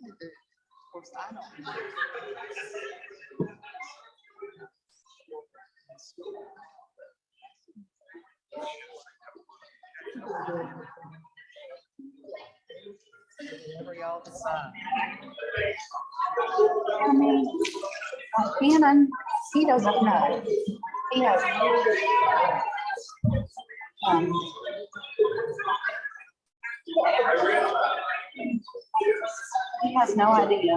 Of course, I don't. Whatever y'all decide. I mean, Cannon, he doesn't know. He has he has no idea.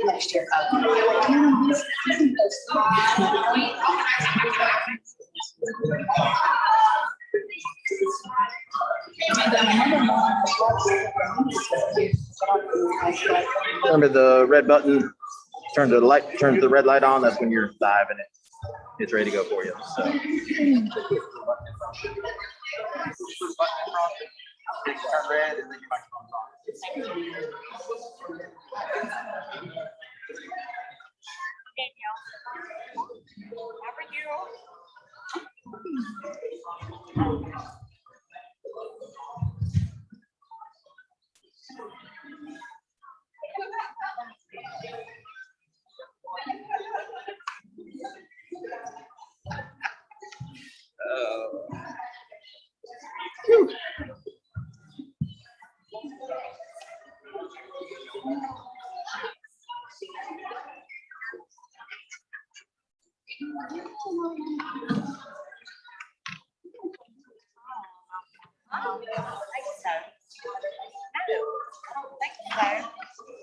Next year. Remember the red button, turn the light, turn the red light on, that's when you're live and it's ready to go for you. So. Turn red and then your microphone's on.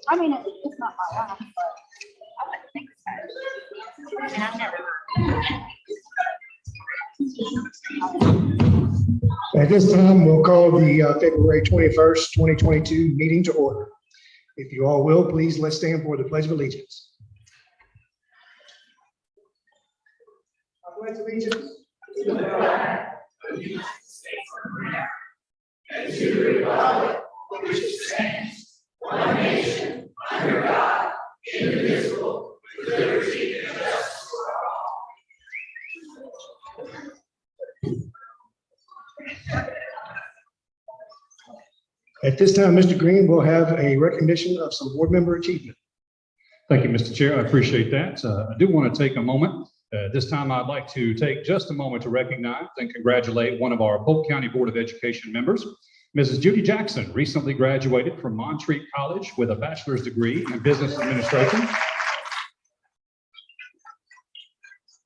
I mean, it's not my life, but I wouldn't think so. And I've never. At this time, we'll call the February 21st, 2022 meeting to order. If you all will, please let's stand for the Pledge of Allegiance. I pledge allegiance to the flag of the United States of America and to the republic which stands one nation under God, indivisible, with liberty and justice for all. At this time, Mr. Green will have a recognition of some board member achievement. Thank you, Mr. Chair. I appreciate that. I do want to take a moment. This time, I'd like to take just a moment to recognize and congratulate one of our Polk County Board of Education members. Mrs. Judy Jackson recently graduated from Montreat College with a bachelor's degree in business administration.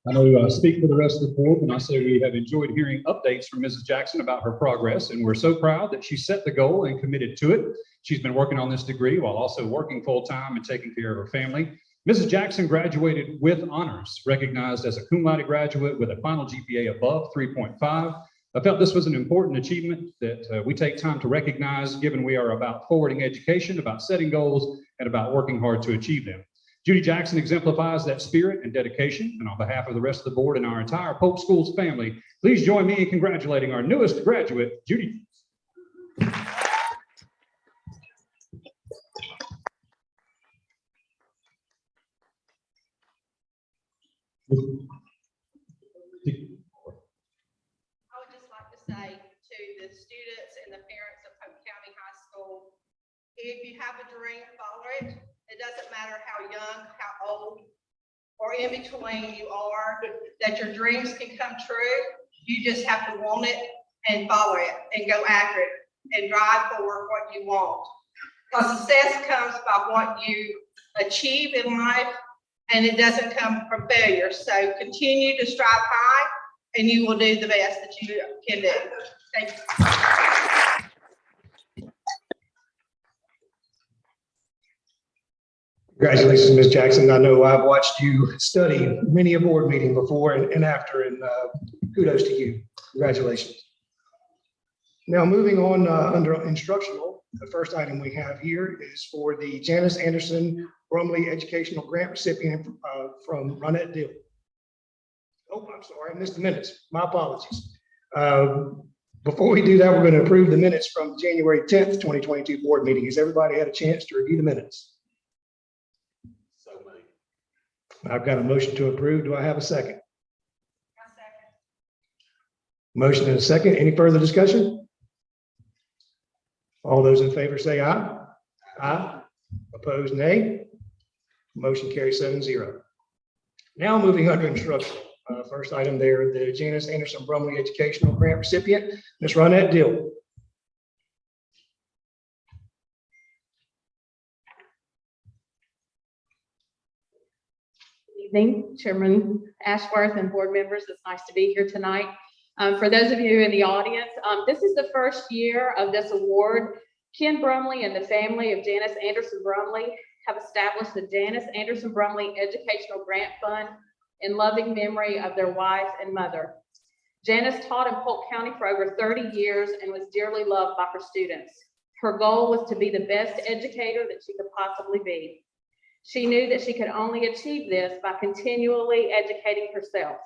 I know I speak for the rest of the board when I say we have enjoyed hearing updates from Mrs. Jackson about her progress, and we're so proud that she set the goal and committed to it. She's been working on this degree while also working full-time and taking care of her family. Mrs. Jackson graduated with honors, recognized as a cum laude graduate with a final GPA above 3.5. I felt this was an important achievement that we take time to recognize, given we are about forwarding education, about setting goals, and about working hard to achieve them. Judy Jackson exemplifies that spirit and dedication, and on behalf of the rest of the board and our entire Polk Schools family, please join me in congratulating our newest graduate, Judy. Say to the students and the parents of Polk County High School, if you have a dream, follow it. It doesn't matter how young, how old, or in between you are, that your dreams can come true. You just have to want it and follow it and go after it and drive forward what you want. Because success comes by what you achieve in life, and it doesn't come from failure. So continue to strive high, and you will do the best that you can do. Thank you. Congratulations, Ms. Jackson. I know I've watched you study many a board meeting before and after, and kudos to you. Congratulations. Now, moving on under instructional, the first item we have here is for the Janice Anderson Brumley Educational Grant recipient from Ronette Dill. Oh, I'm sorry, I missed the minutes. My apologies. Before we do that, we're going to approve the minutes from January 10th, 2022 board meeting. Has everybody had a chance to review the minutes? So many. I've got a motion to approve. Do I have a second? Motion and a second. Any further discussion? All those in favor say aye. Aye. Opposed, nay. Motion carries 7-0. Now moving under instruction. First item there, the Janice Anderson Brumley Educational Grant recipient, Ms. Ronette Dill. Evening, Chairman Ashworth and board members. It's nice to be here tonight. For those of you in the audience, this is the first year of this award. Ken Brumley and the family of Janice Anderson Brumley have established the Janice Anderson Brumley Educational Grant Fund in loving memory of their wife and mother. Janice taught in Polk County for over 30 years and was dearly loved by her students. Her goal was to be the best educator that she could possibly be. She knew that she could only achieve this by continually educating herself.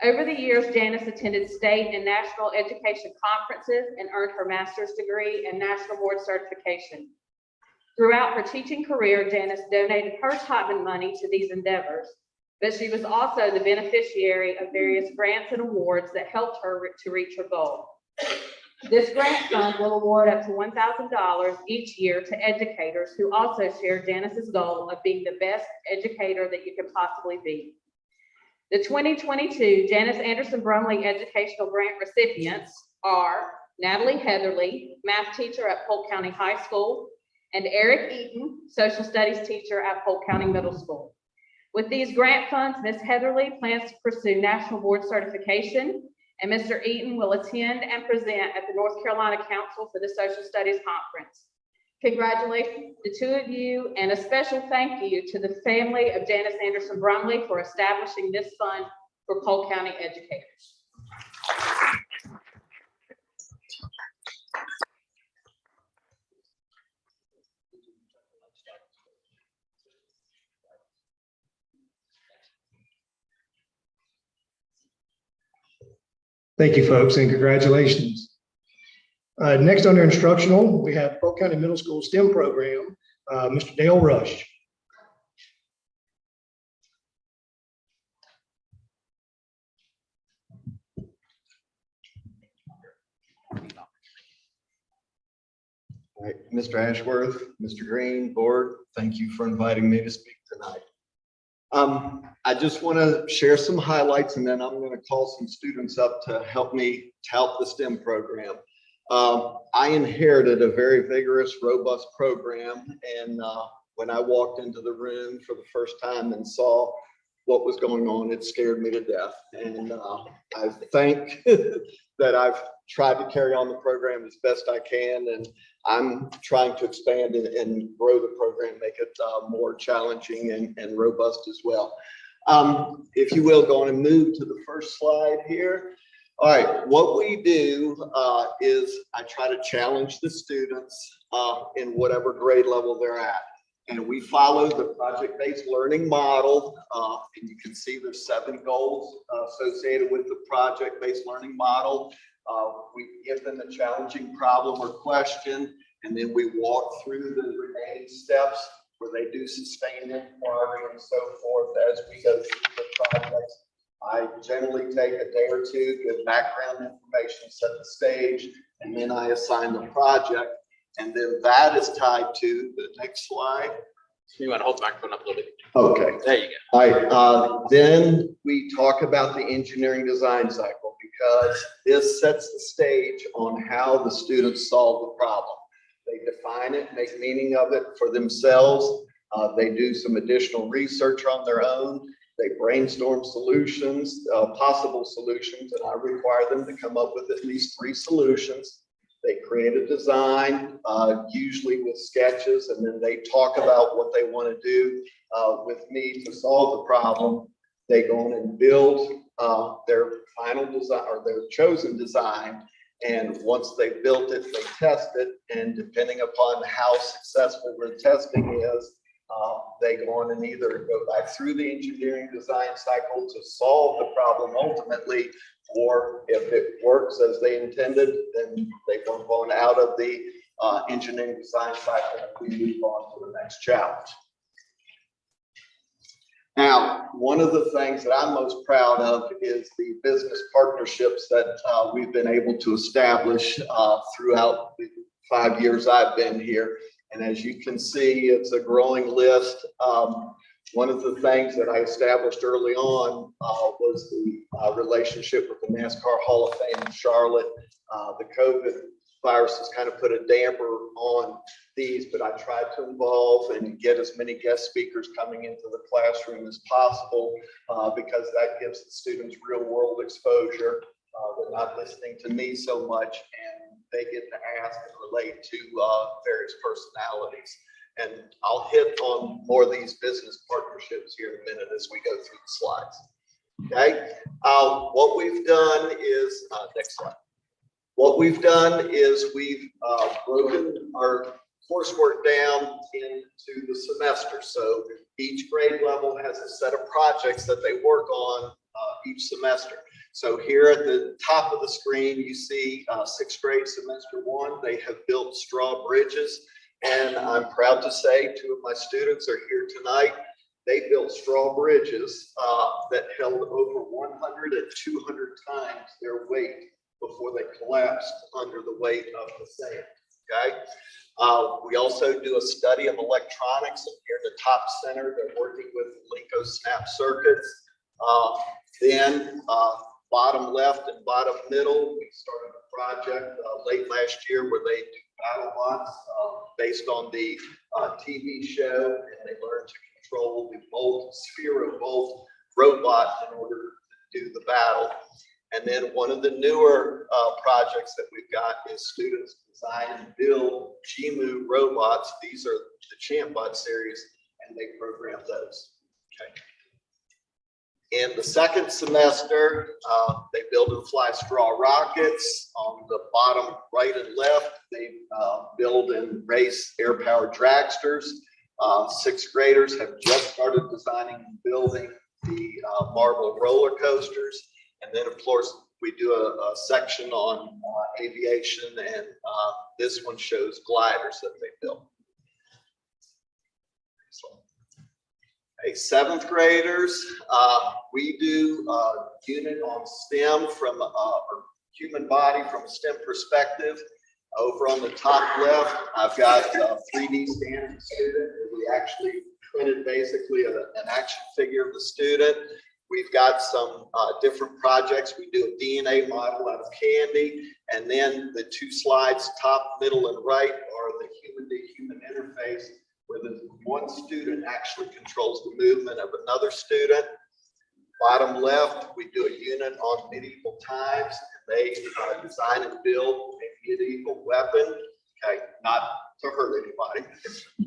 Over the years, Janice attended state and national education conferences and earned her master's degree and national board certification. Throughout her teaching career, Janice donated her time and money to these endeavors, but she was also the beneficiary of various grants and awards that helped her to reach her goal. This grant fund will award up to $1,000 each year to educators who also share Janice's goal of being the best educator that you can possibly be. The 2022 Janice Anderson Brumley Educational Grant recipients are Natalie Heatherly, math teacher at Polk County High School, and Eric Eaton, social studies teacher at Polk County Middle School. With these grant funds, Ms. Heatherly plans to pursue national board certification, and Mr. Eaton will attend and present at the North Carolina Council for the Social Studies Conference. Congratulations to the two of you, and a special thank you to the family of Janice Anderson Brumley for establishing this fund for Polk County educators. Thank you, folks, and congratulations. Next under instructional, we have Polk County Middle School STEM program, Mr. Dale Rush. All right, Mr. Ashworth, Mr. Green, board, thank you for inviting me to speak tonight. I just want to share some highlights, and then I'm going to call some students up to help me tout the STEM program. I inherited a very vigorous, robust program, and when I walked into the room for the first time and saw what was going on, it scared me to death. And I think that I've tried to carry on the program as best I can, and I'm trying to expand and grow the program, make it more challenging and robust as well. If you will, go on and move to the first slide here. All right, what we do is I try to challenge the students in whatever grade level they're at. And we follow the project-based learning model. And you can see there's 7 goals associated with the project-based learning model. We give them a challenging problem or question, and then we walk through the remaining steps where they do sustained inquiry and so forth as we go through the projects. I generally take a day or two, give background information, set the stage, and then I assign the project. And then that is tied to the next slide. You want to hold the microphone up a little bit? Okay. There you go. All right. Then we talk about the engineering design cycle, because this sets the stage on how the students solve the problem. They define it, make meaning of it for themselves. They do some additional research on their own. They brainstorm solutions, possible solutions, and I require them to come up with at least 3 solutions. They create a design, usually with sketches, and then they talk about what they want to do with me to solve the problem. They go on and build their final design or their chosen design. And once they've built it, they test it. And depending upon how successful their testing is, they go on and either go back through the engineering design cycle to solve the problem ultimately, or if it works as they intended, then they move on out of the engineering design cycle and we move on to the next challenge. Now, one of the things that I'm most proud of is the business partnerships that we've been able to establish throughout the 5 years I've been here. And as you can see, it's a growing list. One of the things that I established early on was the relationship with the NASCAR Hall of Fame in Charlotte. The COVID virus has kind of put a damper on these, but I tried to involve and get as many guest speakers coming into the classroom as possible because that gives the students real world exposure. They're not listening to me so much, and they get to ask and relate to various personalities. And I'll hit on more of these business partnerships here in a minute as we go through the slides. Okay, what we've done is, next slide. What we've done is we've broken our coursework down into the semester. So each grade level has a set of projects that they work on each semester. So here at the top of the screen, you see 6th grade semester 1, they have built straw bridges. And I'm proud to say 2 of my students are here tonight. They built straw bridges that held over 100 and 200 times their weight before they collapsed under the weight of the sand, okay? We also do a study of electronics, and here in the top center, they're working with Linko snap circuits. Then bottom left and bottom middle, we started a project late last year where they do battle bots based on the TV show, and they learn to control the Sphere Volt robot in order to do the battle. And then one of the newer projects that we've got is students design and build GMU robots. These are the ChampBot series, and they program those. Okay. In the second semester, they build and fly straw rockets. On the bottom right and left, they build and race air-powered dragsters. 6th graders have just started designing and building the marble roller coasters. And then, of course, we do a section on aviation, and this one shows gliders that they built. Okay, 7th graders, we do a unit on STEM from or human body from a STEM perspective. Over on the top left, I've got a 3D standing student. We actually printed basically an action figure of the student. We've got some different projects. We do a DNA model out of candy, and then the 2 slides, top, middle, and right, are the human-to-human interface, where the one student actually controls the movement of another student. Bottom left, we do a unit on medieval times, and they design and build a medieval weapon, okay, not to hurt anybody.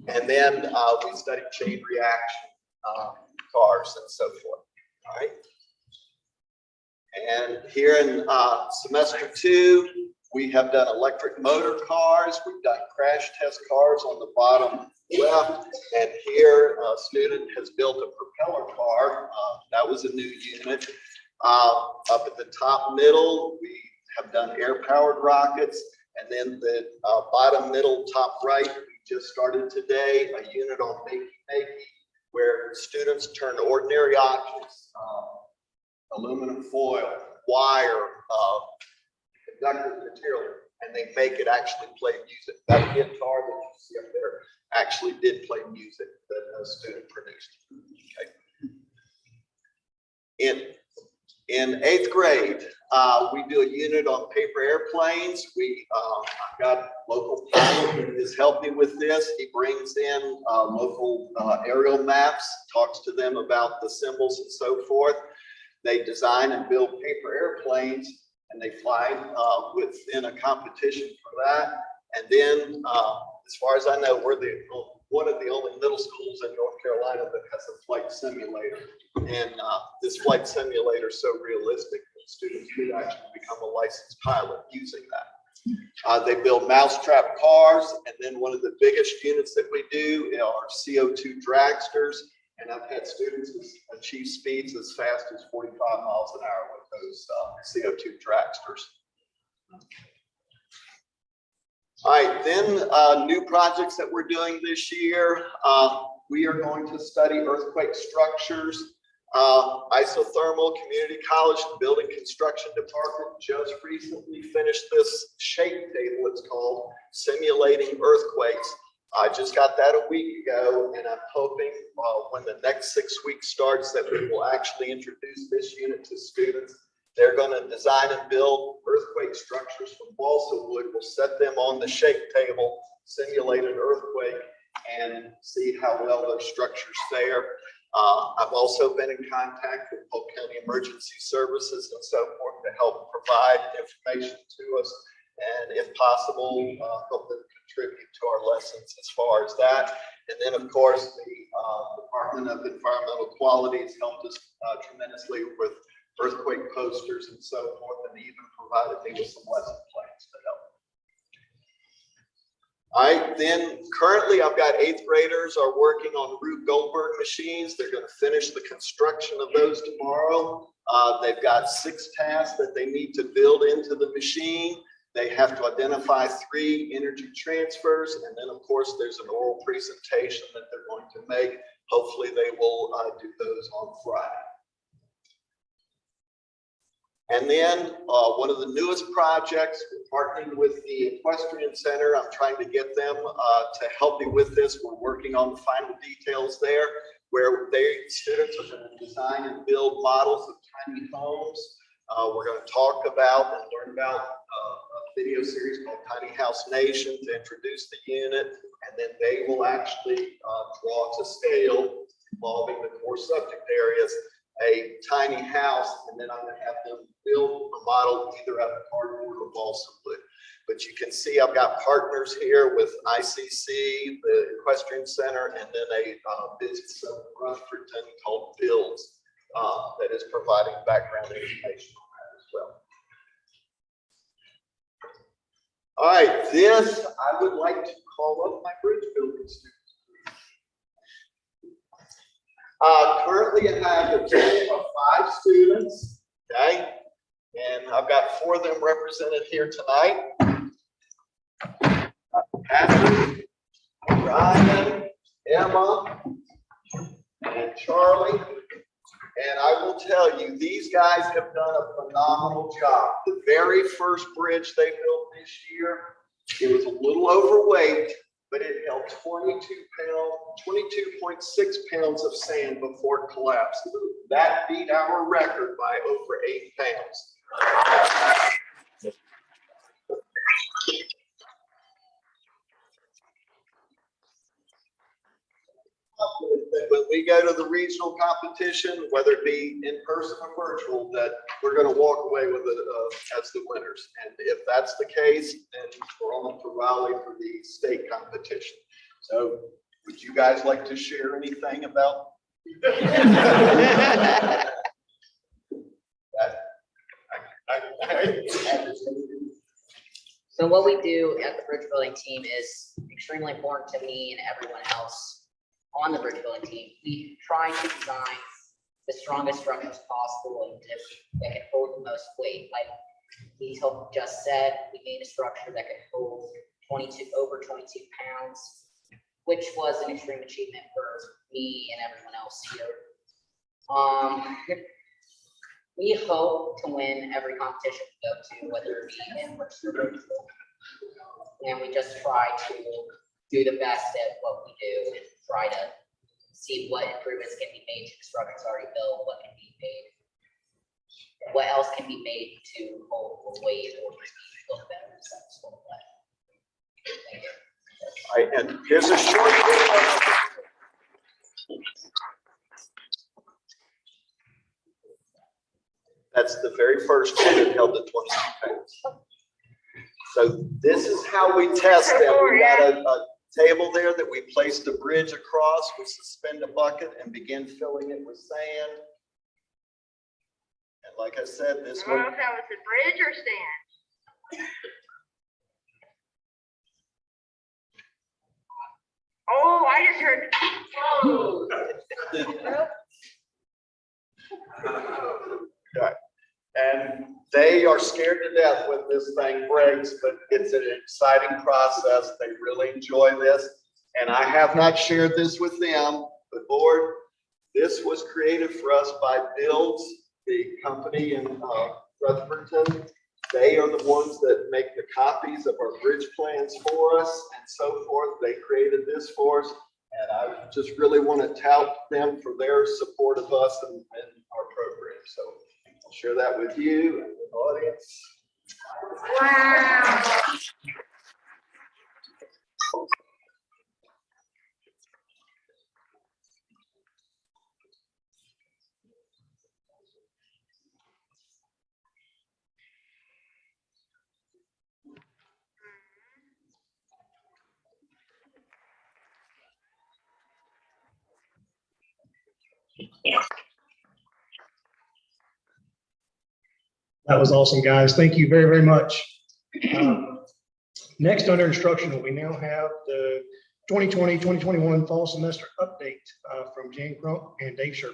And then we study chain reaction cars and so forth. All right. And here in semester 2, we have done electric motor cars. We've done crash test cars on the bottom left. And here a student has built a propeller car. That was a new unit. Up at the top middle, we have done air-powered rockets. And then the bottom middle, top right, we just started today a unit on makey, where students turn ordinary objects, aluminum foil, wire, conductive material, and they make it actually play music. That guitar that you see up there actually did play music that a student produced. Okay. In 8th grade, we do a unit on paper airplanes. I've got local pilot that is helping with this. He brings in local aerial maps, talks to them about the symbols and so forth. They design and build paper airplanes, and they fly within a competition for that. And then, as far as I know, we're one of the only middle schools in North Carolina that has a flight simulator. And this flight simulator is so realistic that students could actually become a licensed pilot using that. They build mousetrap cars, and then one of the biggest units that we do are CO2 dragsters. And I've had students achieve speeds as fast as 45 miles an hour with those CO2 dragsters. All right, then new projects that we're doing this year. we are going to study earthquake structures. Isothermal Community College Building Construction Department just recently finished this shape table, it's called, simulating earthquakes. I just got that a week ago, and I'm hoping when the next 6 weeks starts that we will actually introduce this unit to students. They're going to design and build earthquake structures from balsa wood. We'll set them on the shape table, simulate an earthquake, and see how well those structures fare. I've also been in contact with Polk County Emergency Services and so forth to help provide information to us, and if possible, help them contribute to our lessons as far as that. And then, of course, the Department of Environmental Quality has helped us tremendously with earthquake posters and so forth, and even provided me with some lesson plans to help. All right, then currently I've got 8th graders are working on Rube Goldberg machines. They're going to finish the construction of those tomorrow. They've got 6 tasks that they need to build into the machine. They have to identify 3 energy transfers, and then of course there's an oral presentation that they're going to make. Hopefully they will do those on Friday. And then one of the newest projects, we're partnering with the Equestrian Center. I'm trying to get them to help me with this. We're working on the final details there, where students are going to design and build models of tiny homes. We're going to talk about and learn about a video series called Tiny House Nation to introduce the unit, and then they will actually draw to scale, involving the core subject areas, a tiny house, and then I'm going to have them build a model either out of cardboard or balsa wood. But you can see I've got partners here with ICC, the Equestrian Center, and then a business of Rutherfordton called Builds that is providing background information on that as well. All right, this I would like to call up my bridge building students. Currently I have a team of 5 students, okay? And I've got 4 of them represented here tonight. Patrick, Ryan, Emma, and Charlie. And I will tell you, these guys have done a phenomenal job. The very first bridge they built this year, it was a little overweight, but it held 22.6 pounds of sand before it collapsed. That beat our record by over 8 pounds. When we go to the regional competition, whether it be in person or virtual, that we're going to walk away with it as the winners. And if that's the case, then we're on to Raleigh for the state competition. So would you guys like to share anything about that? So what we do at the bridge building team is extremely important to me and everyone else on the bridge building team. We try to design the strongest structures possible and that can hold the most weight. Like we just said, we made a structure that could hold over 22 pounds, which was an extreme achievement for me and everyone else here. We hope to win every competition we go to, whether it be in person or virtual. And we just try to do the best at what we do and try to see what improvements can be made to the structures already built, what can be made, what else can be made to hold the weight or look better in some sort of way. Thank you. All right, and here's a short video. That's the very first one that held the 22 pounds. So this is how we test it. We got a table there that we placed a bridge across. We suspend a bucket and begin filling it with sand. And like I said, this one. I don't know if that was a bridge or sand. Oh, I just heard. Oh. Right. And they are scared to death when this thing breaks, but it's an exciting process. They really enjoy this. And I have not shared this with them, but board, this was created for us by Builds, the company in Rutherfordton. They are the ones that make the copies of our bridge plans for us and so forth. They created this for us. And I just really want to tout them for their support of us and our program. So I'll share that with you and the audience. Wow. That was awesome, guys. Thank you very, very much. Next, under instructional, we now have the 2020-2021 fall semester update from Jan Crump and Dave Sherby.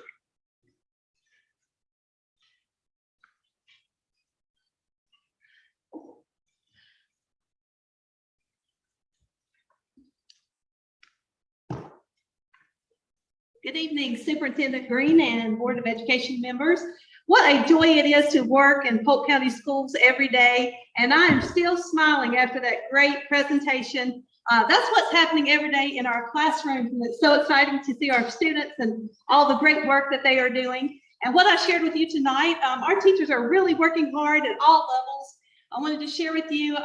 Good evening, Superintendent Green and Board of Education members. What a joy it is to work in Polk County schools every day. And I am still smiling after that great presentation. That's what's happening every day in our classrooms. And it's so exciting to see our students and all the great work that they are doing. And what I shared with you tonight, our teachers are really working hard at all levels. I wanted to share with you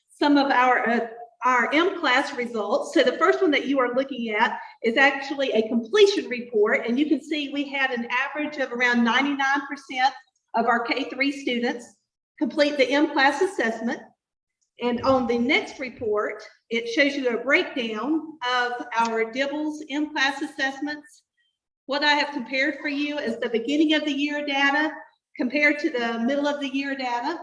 some of our M-class results. So the first one that you are looking at is actually a completion report. And you can see we had an average of around 99% of our K-3 students complete the M-class assessment. And on the next report, it shows you a breakdown of our DIBELS M-class assessments. What I have compared for you is the beginning of the year data compared to the middle of the year data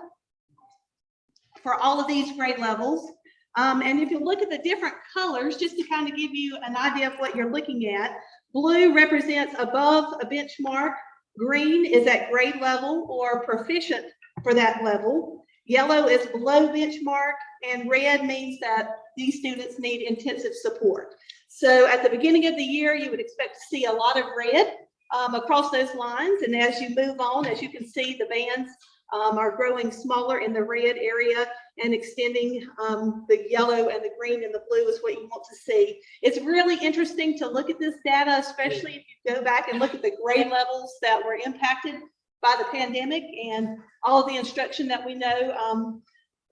for all of these grade levels. And if you look at the different colors, just to kind of give you an idea of what you're looking at, blue represents above a benchmark, green is at grade level or proficient for that level, yellow is below benchmark, and red means that these students need intensive support. So at the beginning of the year, you would expect to see a lot of red across those lines. And as you move on, as you can see, the bands are growing smaller in the red area and extending. The yellow and the green and the blue is what you want to see. It's really interesting to look at this data, especially if you go back and look at the grade levels that were impacted by the pandemic and all of the instruction that we know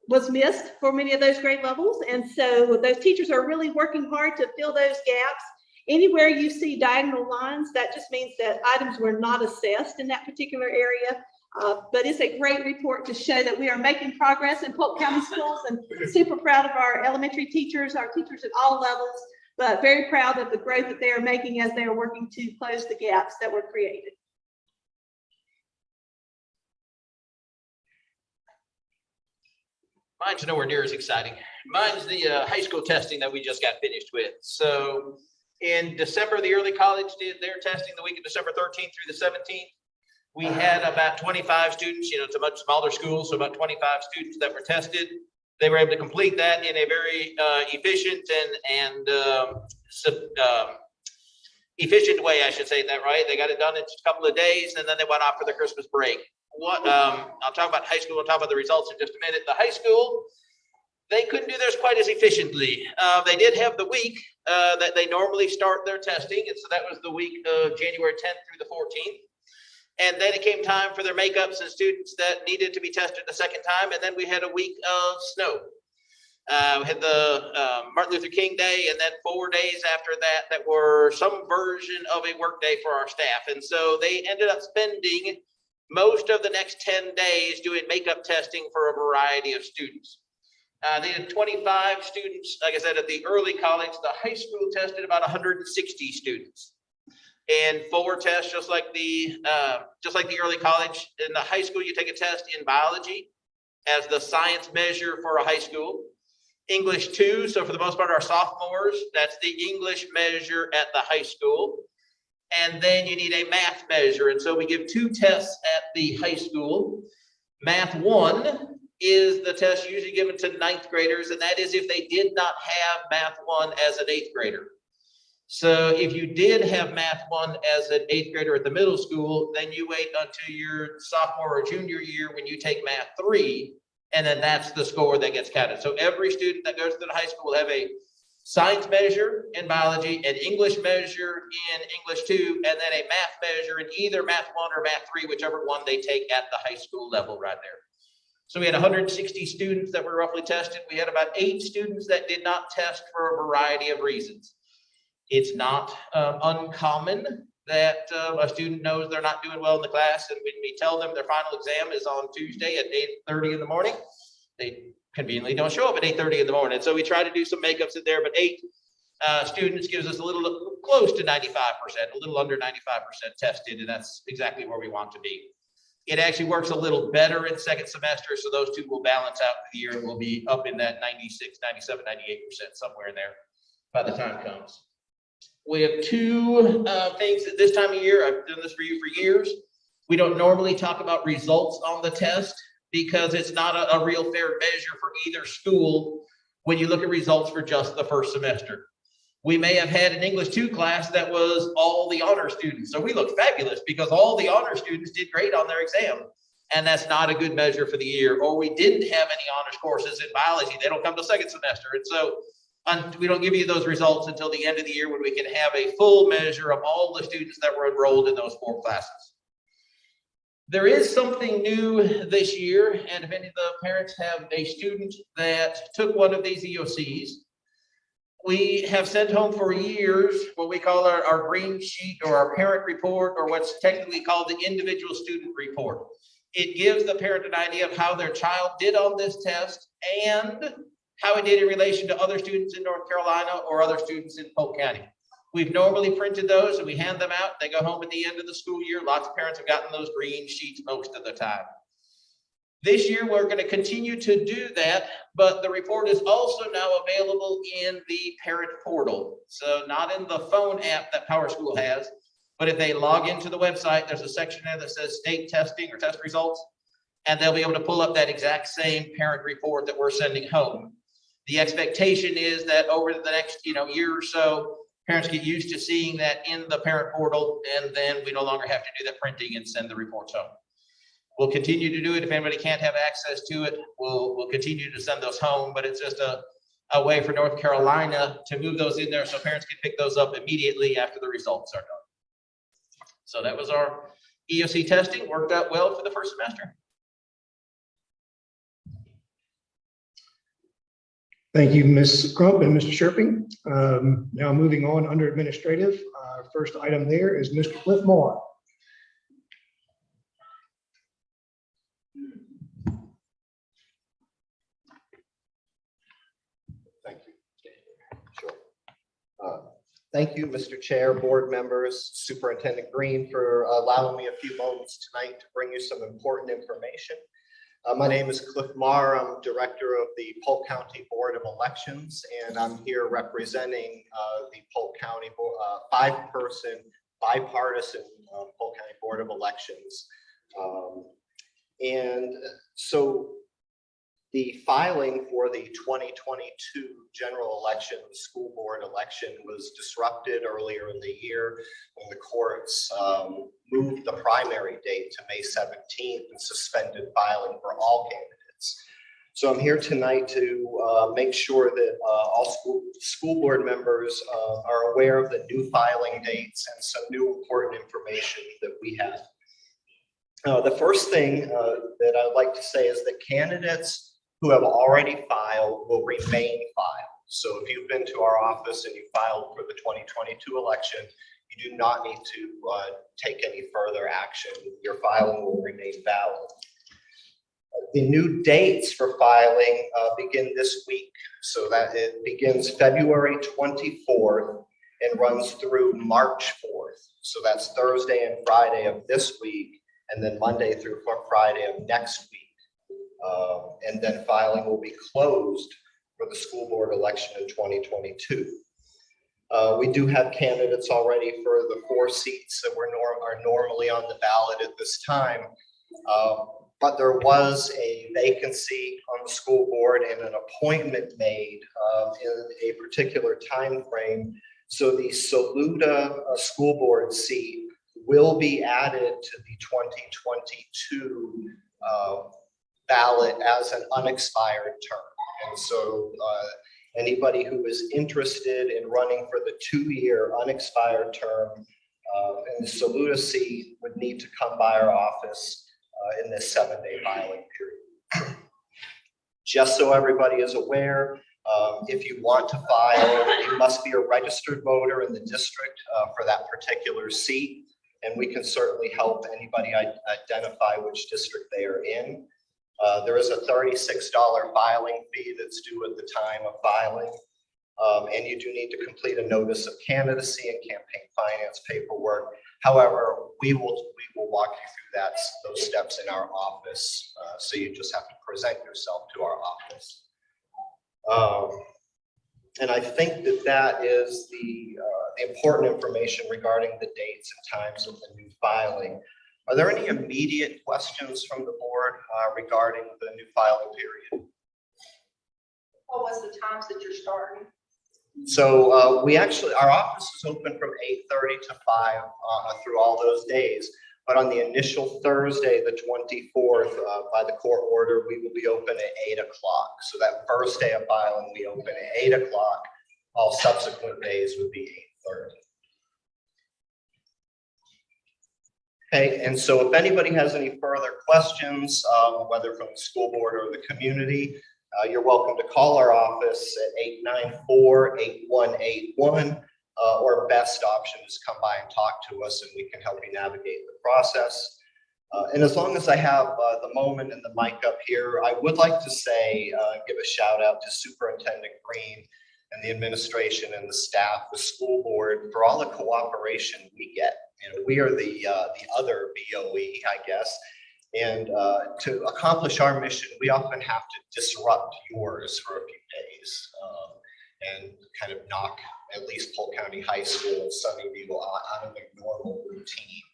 was missed for many of those grade levels. And so those teachers are really working hard to fill those gaps. Anywhere you see diagonal lines, that just means that items were not assessed in that particular area. But it's a great report to show that we are making progress in Polk County schools, and super proud of our elementary teachers, our teachers at all levels, but very proud of the growth that they are making as they are working to close the gaps that were created. Mine's nowhere near as exciting. Mine's the high school testing that we just got finished with. So in December, the early college did their testing the week of December 13th through the 17th. We had about 25 students, it's a much smaller school, so about 25 students that were tested. They were able to complete that in a very efficient and efficient way, I should say that right. They got it done in just a couple of days, and then they went off for the Christmas break. I'll talk about high school, I'll talk about the results in just a minute. The high school, they couldn't do theirs quite as efficiently. They did have the week that they normally start their testing, and so that was the week of January 10th through the 14th. And then it came time for their makeups and students that needed to be tested the second time. And then we had a week of snow. We had the Martin Luther King Day, and then 4 days after that, that were some version of a work day for our staff. And so they ended up spending most of the next 10 days doing makeup testing for a variety of students. They had 25 students, like I said, at the early college. The high school tested about 160 students. And 4 tests, just like the early college. In the high school, you take a test in biology as the science measure for a high school. English 2, so for the most part, our sophomores, that's the English measure at the high school. And then you need a math measure. And so we give 2 tests at the high school. Math 1 is the test usually given to ninth graders, and that is if they did not have Math 1 as an eighth grader. So if you did have Math 1 as an eighth grader at the middle school, then you wait until your sophomore or junior year when you take Math 3, and then that's the score that gets counted. So every student that goes to the high school will have a science measure in biology, an English measure in English 2, and then a math measure in either Math 1 or Math 3, whichever one they take at the high school level right there. So we had 160 students that were roughly tested. We had about 8 students that did not test for a variety of reasons. It's not uncommon that a student knows they're not doing well in the class, and when we tell them their final exam is on Tuesday at 8:30 in the morning, they conveniently don't show up at 8:30 in the morning. So we try to do some makeups in there, but 8 students gives us a little close to 95%, a little under 95% tested, and that's exactly where we want to be. It actually works a little better in second semester, so those two will balance out the year, and we'll be up in that 96, 97, 98%, somewhere in there by the time comes. We have 2 things at this time of year. I've done this for you for years. We don't normally talk about results on the test because it's not a real fair measure for either school when you look at results for just the first semester. We may have had an English 2 class that was all the honor students. So we look fabulous because all the honor students did great on their exam. And that's not a good measure for the year. Or we didn't have any honors courses in biology. They don't come to second semester. And so we don't give you those results until the end of the year when we can have a full measure of all the students that were enrolled in those 4 classes. There is something new this year, and if any of the parents have a student that took one of these EOCs, we have sent home for years what we call our green sheet or our parent report, or what's technically called the individual student report. It gives the parent an idea of how their child did on this test and how it did in relation to other students in North Carolina or other students in Polk County. We've normally printed those and we hand them out. They go home at the end of the school year. Lots of parents have gotten those green sheets most of the time. This year, we're going to continue to do that, but the report is also now available in the parent portal. So not in the phone app that PowerSchool has, but if they log into the website, there's a section there that says state testing or test results, and they'll be able to pull up that exact same parent report that we're sending home. The expectation is that over the next year or so, parents get used to seeing that in the parent portal, and then we no longer have to do that printing and send the reports home. We'll continue to do it. If anybody can't have access to it, we'll continue to send those home, but it's just a way for North Carolina to move those in there so parents can pick those up immediately after the results are done. So that was our EOC testing. Worked out well for the first semester. Thank you, Ms. Crump and Mr. Sherping. Now moving on under administrative, our first item there is Mr. Cliff Moore. Thank you. Sure. Thank you, Mr. Chair, board members, Superintendent Green, for allowing me a few moments tonight to bring you some important information. My name is Cliff Marr. I'm director of the Polk County Board of Elections, and I'm here representing the Polk County 5-person bipartisan Polk County Board of Elections. And so the filing for the 2022 general election, the school board election, was disrupted earlier in the year when the courts moved the primary date to May 17th and suspended filing for all candidates. So I'm here tonight to make sure that all school board members are aware of the new filing dates and some new important information that we have. The first thing that I'd like to say is that candidates who have already filed will remain filed. So if you've been to our office and you filed for the 2022 election, you do not need to take any further action. Your filing will remain valid. The new dates for filing begin this week. So that it begins February 24th and runs through March 4th. So that's Thursday and Friday of this week, and then Monday through Friday of next week. And then filing will be closed for the school board election in 2022. We do have candidates already for the 4 seats that are normally on the ballot at this time. but there was a vacancy on the school board and an appointment made in a particular time frame. So the Saluda school board seat will be added to the 2022 ballot as an unexpired term. And so anybody who is interested in running for the 2-year unexpired term in the Saluda seat would need to come by our office in this 7-day filing period. Just so everybody is aware, if you want to file, you must be a registered voter in the district for that particular seat. And we can certainly help anybody identify which district they are in. There is a $36 filing fee that's due at the time of filing. And you do need to complete a notice of candidacy and campaign finance paperwork. However, we will walk you through those steps in our office. So you just have to present yourself to our office. And I think that is the important information regarding the dates and times of the new filing. Are there any immediate questions from the board regarding the new filing period? What was the times that you're starting? So our office is open from 8:30 to 5 through all those days. But on the initial Thursday, the 24th, by the court order, we will be open at 8 o'clock. So that first day of filing, we open at 8 o'clock. All subsequent days would be 8:30. Okay, and so if anybody has any further questions, whether from the school board or the community, you're welcome to call our office at 894-8181, or best option is come by and talk to us and we can help you navigate the process. And as long as I have the moment and the mic up here, I would like to say, give a shout out to Superintendent Green and the administration and the staff, the school board, for all the cooperation we get. You know, we are the other BOE, I guess. And to accomplish our mission, we often have to disrupt yours for a few days and kind of knock at least Polk County High School and Sunnyvale out of their normal routine.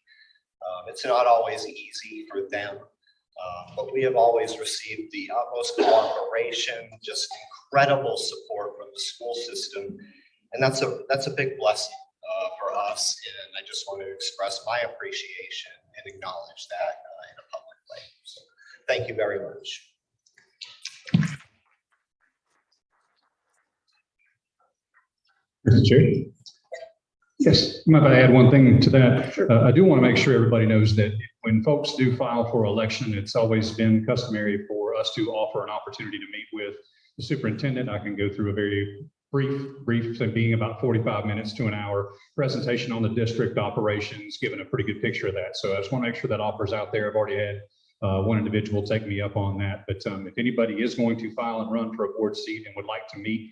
It's not always easy for them, but we have always received the utmost cooperation, just incredible support from the school system. And that's a big blessing for us. And I just want to express my appreciation and acknowledge that in a public way. So thank you very much. Mr. Chair. Yes, I'm going to add one thing to that. Sure. I do want to make sure everybody knows that when folks do file for election, it's always been customary for us to offer an opportunity to meet with the superintendent. I can go through a very brief, so being about 45 minutes to an hour presentation on the district operations, giving a pretty good picture of that. So I just want to make sure that offer's out there. I've already had one individual take me up on that. But if anybody is going to file and run for a board seat and would like to meet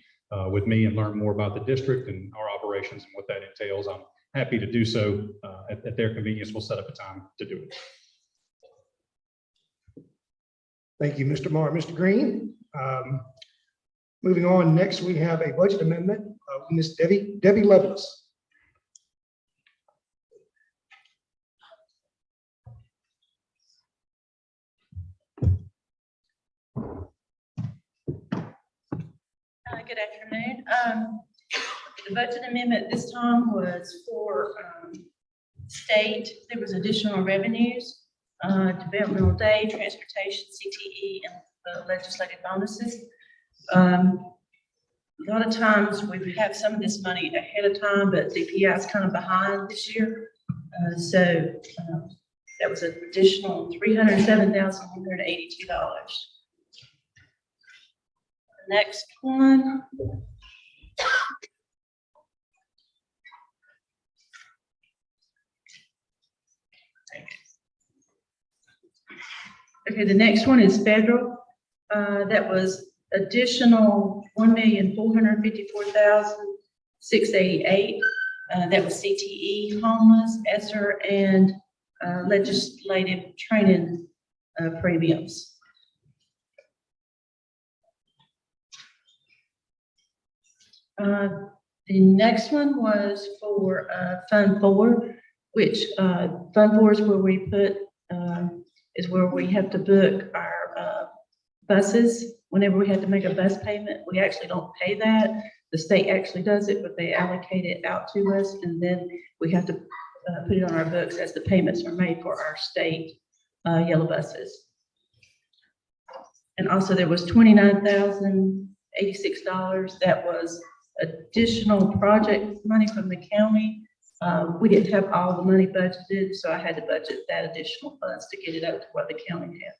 with me and learn more about the district and our operations and what that entails, I'm happy to do so at their convenience. We'll set up a time to do it. Thank you, Mr. Marr. Mr. Green. Moving on, next we have a budget amendment. Ms. Debbie Lovelace. Good afternoon. The budget amendment this time was for state. There was additional revenues, developmental day, transportation, CTE, and the legislative bonuses. A lot of times we have some of this money ahead of time, but DPI is kind of behind this year. So that was an additional $307,182. The next one. Okay, the next one is federal. That was additional $1,454,688. That was CTE, homeless, ESSER, and legislative training premiums. The next one was for Fund 4, which Fund 4 is where we put is where we have to book our buses. Whenever we had to make a bus payment, we actually don't pay that. The state actually does it, but they allocate it out to us, and then we have to put it on our books as the payments are made for our state yellow buses. And also there was $29,086. That was additional project money from the county. We didn't have all the money budgeted, so I had to budget that additional funds to get it up to what the county had.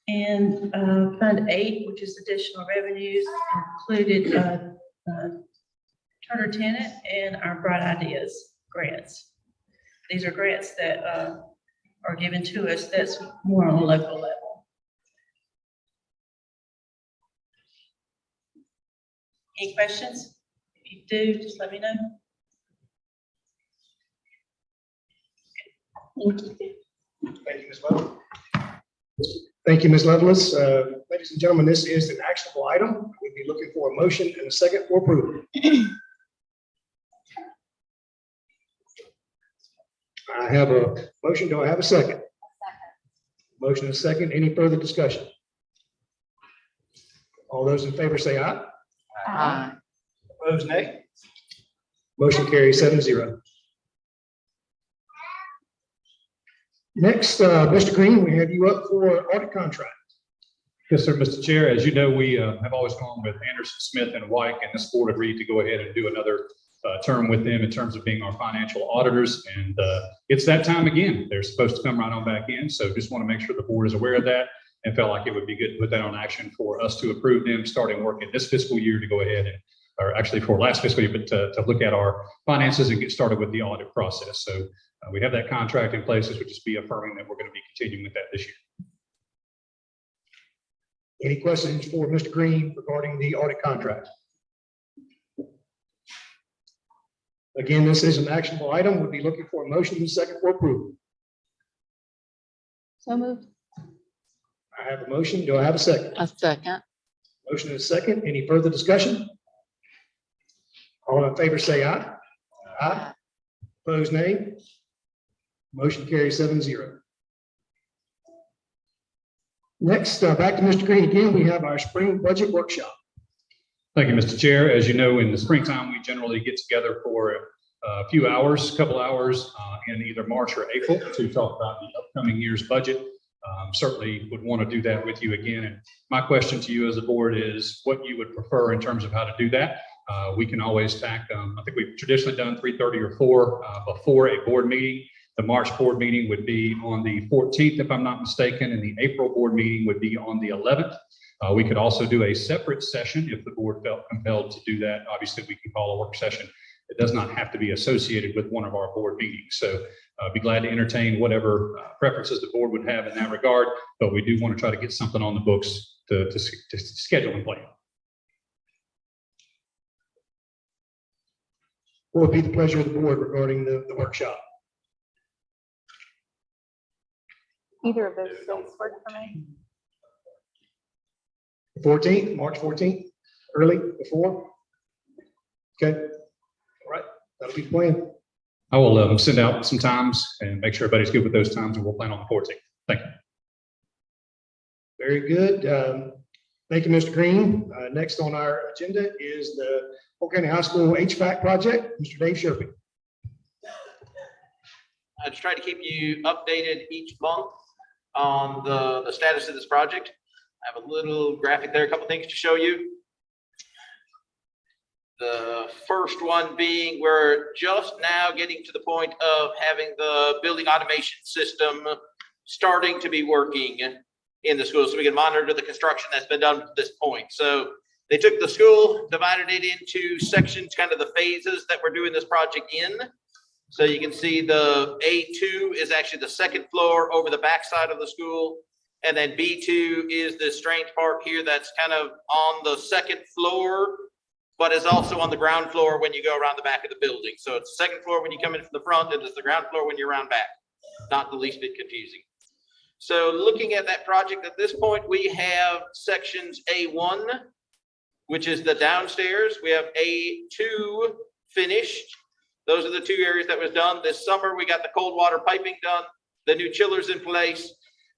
And Fund 8, which is additional revenues, included Turner Tenant and our Bright Ideas grants. These are grants that are given to us that's more on a local level. Any questions? If you do, just let me know. Thank you. Thank you, Ms. Lovelace. Thank you, Ms. Lovelace. Ladies and gentlemen, this is an actionable item. We'd be looking for a motion and a second for approval. I have a motion. Do I have a second? Motion and a second. Any further discussion? All those in favor say aye. Aye. Opposed, nay. Motion carries 7-0. Next, Mr. Green, we have you up for audit contract. Yes, sir, Mr. Chair. As you know, we have always gone with Anderson, Smith, and White, and this board agreed to go ahead and do another term with them in terms of being our financial auditors. And it's that time again. They're supposed to come right on back in. So just want to make sure the board is aware of that and felt like it would be good to put that on action for us to approve them starting work in this fiscal year to go ahead and, or actually for last fiscal year, but to look at our finances and get started with the audit process. So we have that contract in place. This would just be affirming that we're going to be continuing with that this year. Any questions for Mr. Green regarding the audit contract? Again, this is an actionable item. We'll be looking for a motion and a second for approval. So moved. I have a motion. Do I have a second? A second. Motion and a second. Any further discussion? All in favor say aye. Aye. Opposed, nay. Motion carries 7-0. Next, back to Mr. Green again. We have our spring budget workshop. Thank you, Mr. Chair. As you know, in the springtime, we generally get together for a few hours, couple hours in either March or April to talk about the upcoming year's budget. Certainly would want to do that with you again. And my question to you as a board is what you would prefer in terms of how to do that. We can always tack, I think we've traditionally done 3:30 or 4 before a board meeting. The March board meeting would be on the 14th, if I'm not mistaken, and the April board meeting would be on the 11th. We could also do a separate session if the board felt compelled to do that. Obviously, we can call a work session. It does not have to be associated with one of our board meetings. So I'd be glad to entertain whatever preferences the board would have in that regard, but we do want to try to get something on the books to schedule and plan. What would be the pleasure of the board regarding the workshop? Either of those dates work for me. 14th, March 14th, early, before? Okay, all right, that'll be the plan. I will send out some times and make sure everybody's good with those times, and we'll plan on the 14th. Thank you. Very good. Thank you, Mr. Green. Next on our agenda is the Polk County High School HVAC project. Mr. Dave Sherpy. I just try to keep you updated each month on the status of this project. I have a little graphic there, a couple things to show you. The first one being we're just now getting to the point of having the building automation system starting to be working in the school so we can monitor the construction that's been done to this point. So they took the school, divided it into sections, kind of the phases that we're doing this project in. So you can see the A2 is actually the second floor over the backside of the school. And then B2 is this strange part here that's kind of on the second floor, but is also on the ground floor when you go around the back of the building. So it's the second floor when you come in from the front, and it's the ground floor when you're around back. Not the least bit confusing. So looking at that project at this point, we have sections A1, which is the downstairs. We have A2 finished. Those are the two areas that was done. This summer, we got the cold water piping done, the new chillers in place.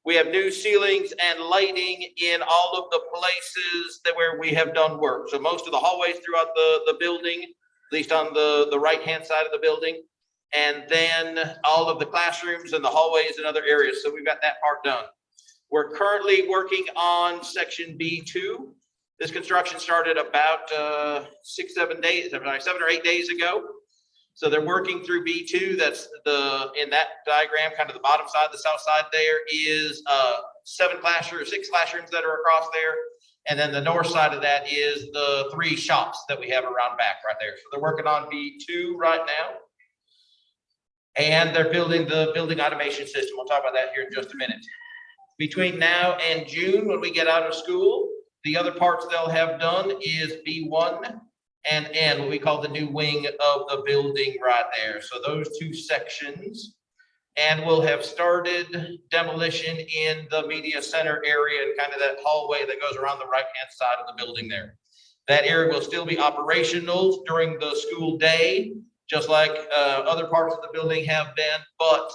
We have new ceilings and lighting in all of the places that where we have done work. So most of the hallways throughout the building, at least on the right-hand side of the building. And then all of the classrooms and the hallways and other areas. So we've got that part done. We're currently working on section B2. This construction started about 7 or 8 days ago. So they're working through B2. That's in that diagram, kind of the bottom side, the south side there is 6 classrooms that are across there. And then the north side of that is the 3 shops that we have around back right there. So they're working on B2 right now. And they're building the building automation system. We'll talk about that here in just a minute. Between now and June, when we get out of school, the other parts they'll have done is B1 and N, what we call the new wing of the building right there. So those 2 sections. And we'll have started demolition in the media center area and kind of that hallway that goes around the right-hand side of the building there. That area will still be operational during the school day, just like other parts of the building have been, but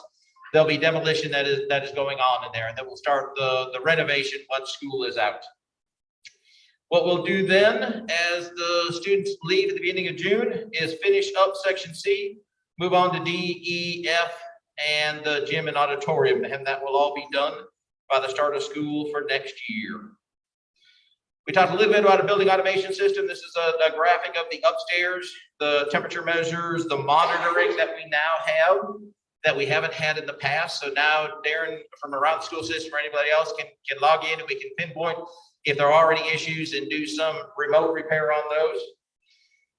there'll be demolition that is going on in there, and then we'll start the renovation once school is out. What we'll do then, as the students leave at the beginning of June, is finish up section C, move on to D, E, F, and the gym and auditorium, and that will all be done by the start of school for next year. We talked a little bit about a building automation system. This is a graphic of the upstairs, the temperature measures, the monitoring that we now have that we haven't had in the past. So now Darren from around the school system or anybody else can log in and we can pinpoint if there are any issues and do some remote repair on those.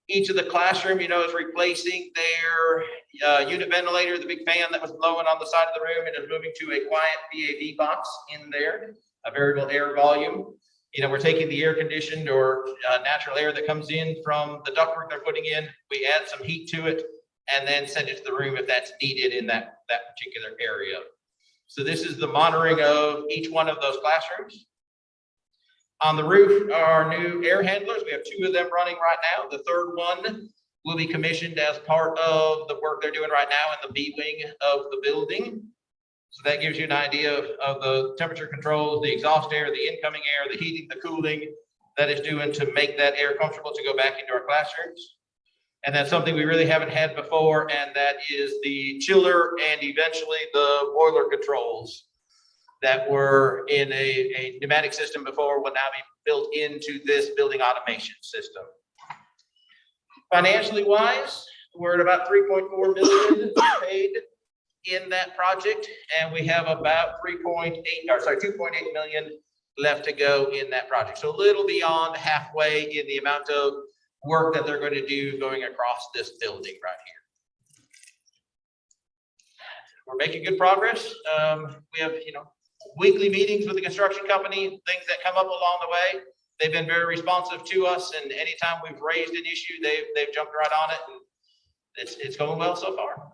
Each of the classroom, is replacing their unit ventilator, the big fan that was blowing on the side of the room, and is moving to a quiet VAV box in there, a variable air volume. We're taking the air conditioned or natural air that comes in from the ductwork they're putting in. We add some heat to it and then send it to the room if that's needed in that particular area. So this is the monitoring of each one of those classrooms. On the roof are new air handlers. We have 2 of them running right now. The third one will be commissioned as part of the work they're doing right now in the B wing of the building. So that gives you an idea of the temperature controls, the exhaust air, the incoming air, the heating, the cooling that is doing to make that air comfortable to go back into our classrooms. And that's something we really haven't had before, and that is the chiller and eventually the boiler controls that were in a pneumatic system before will now be built into this building automation system. Financially wise, we're at about 3.4 million paid in that project, and we have about 2.8 million left to go in that project. So a little beyond halfway in the amount of work that they're going to do going across this building right here. We're making good progress. We have, weekly meetings with the construction company, things that come up along the way. They've been very responsive to us, and anytime we've raised an issue, they've jumped right on it, and it's going well so far.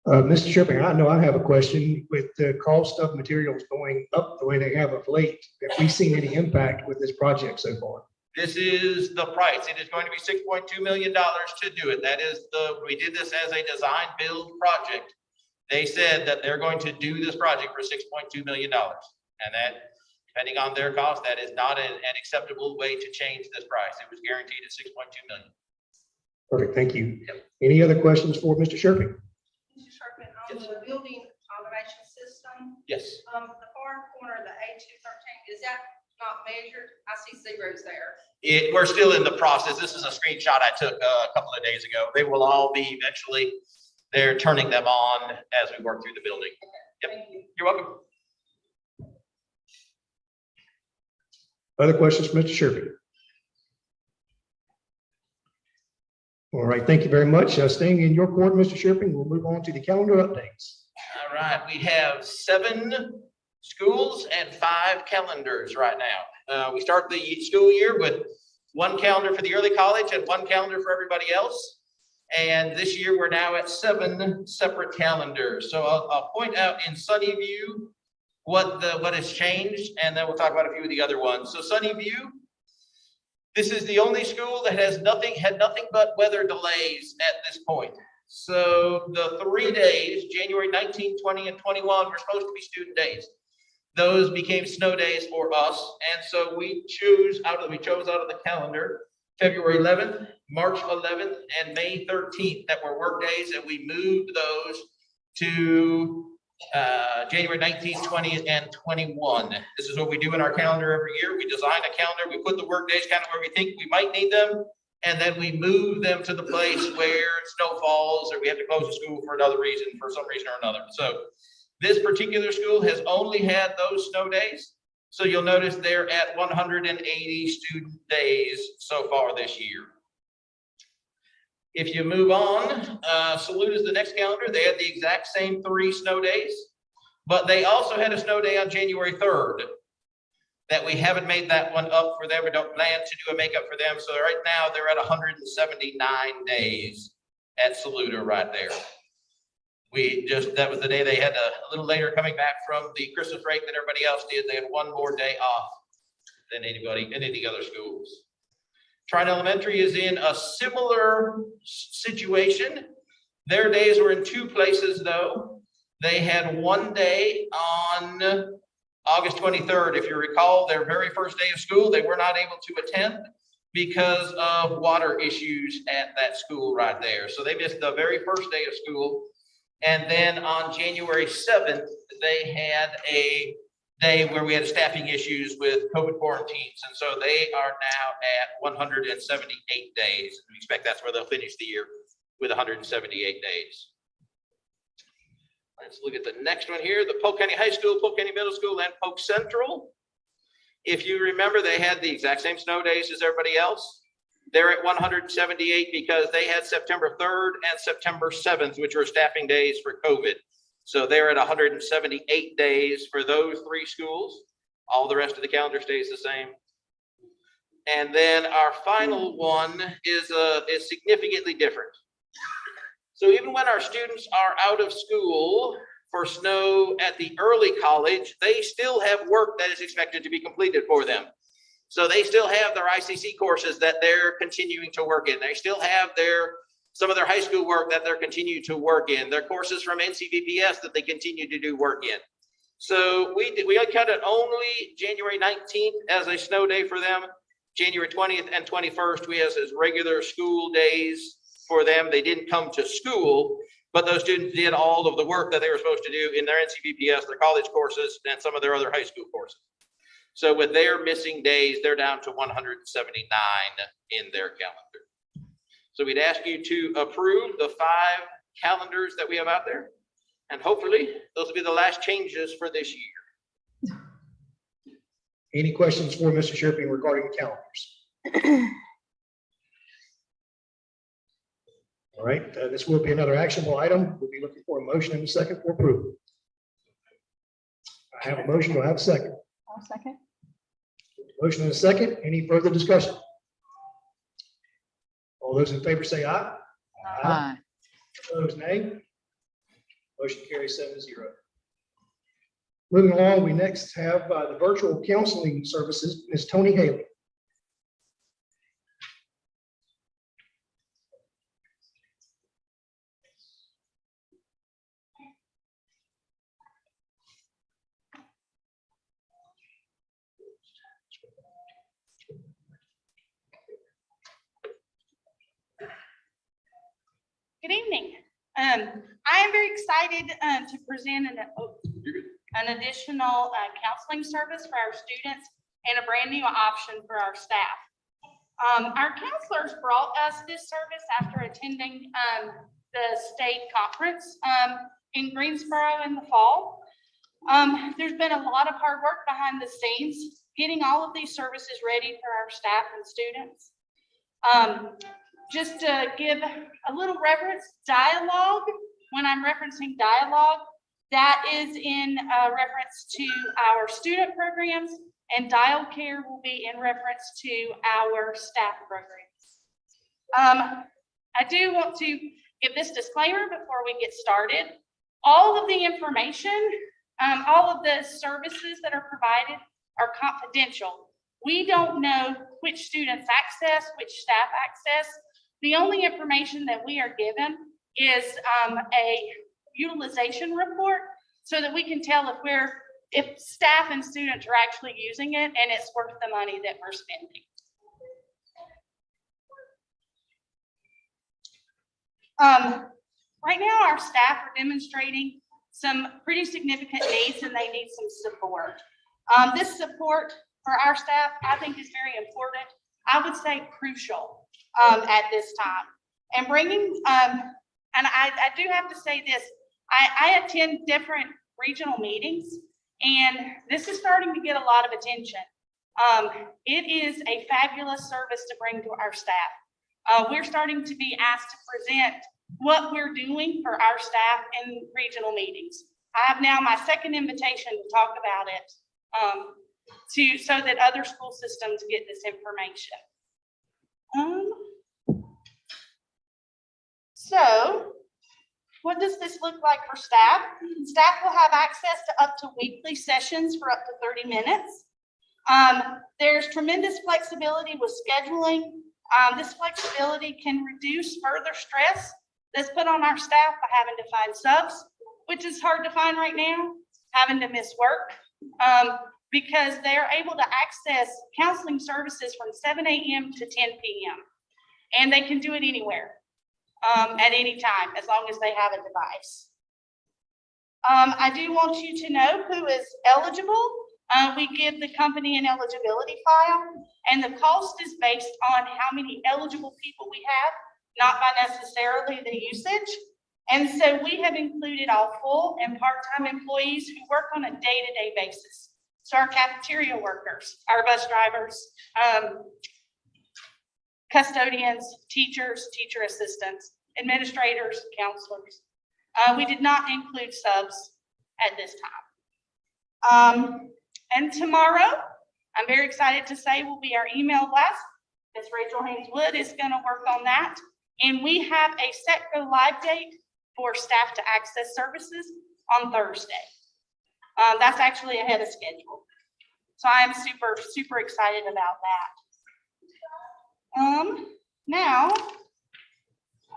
Mr. Shipping, I know I have a question. With the cost of materials going up the way they have of late, have we seen any impact with this project so far? This is the price. It is going to be $6.2 million to do it. That is we did this as a design build project. They said that they're going to do this project for $6.2 million. And that, depending on their cost, that is not an acceptable way to change this price. It was guaranteed at $6.2 million. Perfect, thank you. Any other questions for Mr. Shirking? Mr. Sherman, on the building automation system, Yes. the far corner of the A213, is that not measured? I see zeros there. We're still in the process. This is a screenshot I took a couple of days ago. They will all be eventually, they're turning them on as we work through the building. Yep. Thank you. You're welcome. Other questions, Mr. Shirking? All right, thank you very much. Staying in your court, Mr. Shirking, we'll move on to the calendar updates. All right, we have 7 schools and 5 calendars right now. We start the school year with 1 calendar for the early college and 1 calendar for everybody else. And this year we're now at 7 separate calendars. So I'll point out in Sunnyview what has changed, and then we'll talk about a few of the other ones. So Sunnyview, This is the only school that had nothing but weather delays at this point. So the 3 days, January 19, 20, and 21 were supposed to be student days. Those became snow days for us. And so we chose out of the calendar February 11th, March 11th, and May 13th that were work days, and we moved those to January 19th, 20th, and 21. This is what we do in our calendar every year. We design a calendar, we put the work days kind of where we think we might need them, and then we move them to the place where snow falls or we have to close the school for another reason, for some reason or another. So this particular school has only had those snow days. So you'll notice they're at 180 student days so far this year. If you move on, Salute is the next calendar. They had the exact same 3 snow days, but they also had a snow day on January 3rd that we haven't made that one up for them. We don't plan to do a makeup for them. So right now they're at 179 days at Saluda right there. That was the day they had a little later coming back from the Christmas break that everybody else did. They had 1 more day off than any of the other schools. Trine Elementary is in a similar situation. Their days were in 2 places though. They had 1 day on August 23rd. If you recall, their very first day of school, they were not able to attend because of water issues at that school right there. So they missed the very first day of school. And then on January 7th, they had a day where we had staffing issues with COVID quarantines. And so they are now at 178 days. We expect that's where they'll finish the year, with 178 days. Let's look at the next one here, the Polk County High School, Polk County Middle School, and Polk Central. If you remember, they had the exact same snow days as everybody else. They're at 178 because they had September 3rd and September 7th, which were staffing days for COVID. So they're at 178 days for those 3 schools. All the rest of the calendar stays the same. And then our final one is significantly different. So even when our students are out of school for snow at the early college, they still have work that is expected to be completed for them. So they still have their ICC courses that they're continuing to work in. They still have some of their high school work that they're continuing to work in. Their courses from NCVPS that they continue to do work in. So we counted only January 19th as a snow day for them. January 20th and 21st, we have as regular school days for them. They didn't come to school, but those students did all of the work that they were supposed to do in their NCVPS, their college courses, and some of their other high school courses. So with their missing days, they're down to 179 in their calendar. So we'd ask you to approve the 5 calendars that we have out there. And hopefully those will be the last changes for this year. Any questions for Mr. Sherping regarding calendars? All right, this will be another actionable item. We'll be looking for a motion and a second for approval. I have a motion. Do I have a second? I'll second. Motion and a second. Any further discussion? All those in favor say aye. Aye. Opposed, nay. Motion carries 7-0. Moving along, we next have the virtual counseling services, Ms. Tony Haley. Good evening. I am very excited to present an additional counseling service for our students and a brand new option for our staff. Our counselors brought us this service after attending the state conference in Greensboro in the fall. There's been a lot of hard work behind the scenes, getting all of these services ready for our staff and students. Just to give a little reference, dialogue, when I'm referencing dialogue, that is in reference to our student programs, and dial care will be in reference to our staff programs. I do want to give this disclaimer before we get started. All of the information, all of the services that are provided are confidential. We don't know which students access, which staff access. The only information that we are given is a utilization report so that we can tell if staff and students are actually using it and it's worth the money that we're spending. Right now, our staff are demonstrating some pretty significant needs and they need some support. This support for our staff, I think, is very important. I would say crucial at this time. And bringing, and I do have to say this, I attend different regional meetings and this is starting to get a lot of attention. It is a fabulous service to bring to our staff. We're starting to be asked to present what we're doing for our staff in regional meetings. I have now my second invitation to talk about it so that other school systems get this information. So what does this look like for staff? Staff will have access to up to weekly sessions for up to 30 minutes. There's tremendous flexibility with scheduling. This flexibility can reduce further stress that's put on our staff by having to find subs, which is hard to find right now, having to miss work, because they're able to access counseling services from 7 a.m. to 10 p.m. And they can do it anywhere, at any time, as long as they have a device. I do want you to know who is eligible. We give the company an eligibility file, and the cost is based on how many eligible people we have, not by necessarily the usage. And so we have included all full and part-time employees who work on a day-to-day basis. So our cafeteria workers, our bus drivers, custodians, teachers, teacher assistants, administrators, counselors. We did not include subs at this time. And tomorrow, I'm very excited to say, will be our email blast. Ms. Rachel Haynes-Wood is going to work on that. And we have a set go live date for staff to access services on Thursday. That's actually ahead of schedule. So I'm super, super excited about that. Now, I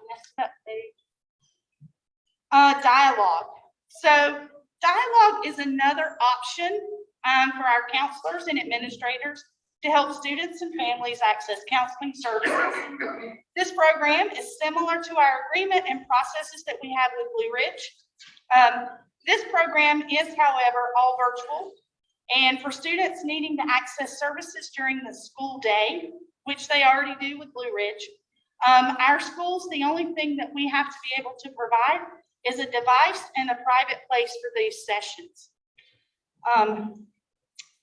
messed up the dialogue. So dialogue is another option for our counselors and administrators to help students and families access counseling services. This program is similar to our agreement and processes that we have with Blue Ridge. This program is, however, all virtual. And for students needing to access services during the school day, which they already do with Blue Ridge, our schools, the only thing that we have to be able to provide is a device and a private place for these sessions.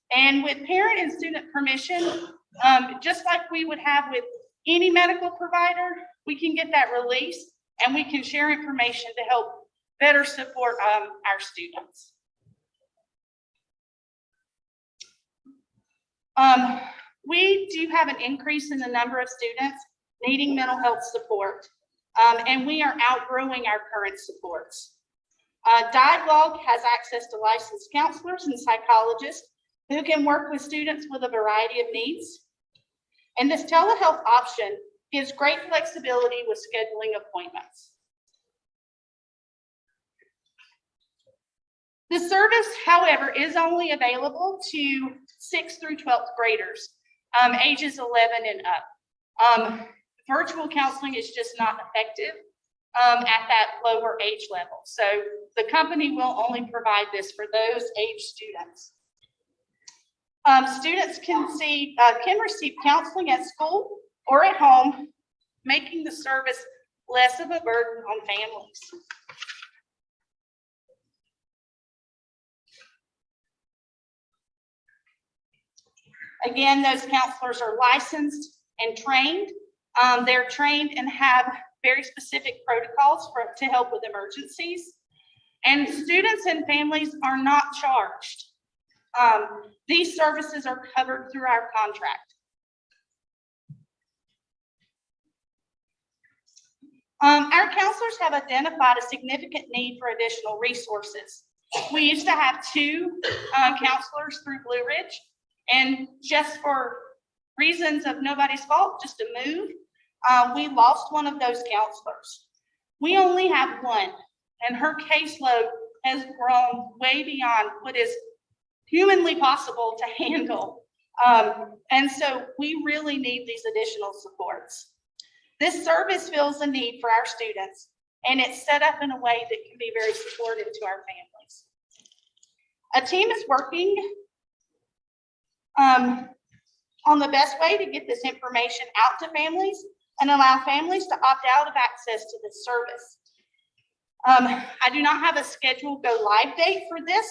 And with parent and student permission, just like we would have with any medical provider, we can get that release and we can share information to help better support our students. We do have an increase in the number of students needing mental health support, and we are outgrowing our current supports. Dialogue has access to licensed counselors and psychologists who can work with students with a variety of needs. And this telehealth option gives great flexibility with scheduling appointments. The service, however, is only available to 6th through 12th graders, ages 11 and up. Virtual counseling is just not effective at that lower age level. So the company will only provide this for those age students. Students can receive counseling at school or at home, making the service less of a burden on families. Again, those counselors are licensed and trained. They're trained and have very specific protocols to help with emergencies. And students and families are not charged. These services are covered through our contract. Our counselors have identified a significant need for additional resources. We used to have 2 counselors through Blue Ridge, And just for reasons of nobody's fault, just a move, we lost one of those counselors. We only have one, and her caseload has grown way beyond what is humanly possible to handle. And so we really need these additional supports. This service fills a need for our students, and it's set up in a way that can be very supportive to our families. A team is working on the best way to get this information out to families and allow families to opt out of access to this service. I do not have a scheduled go live date for this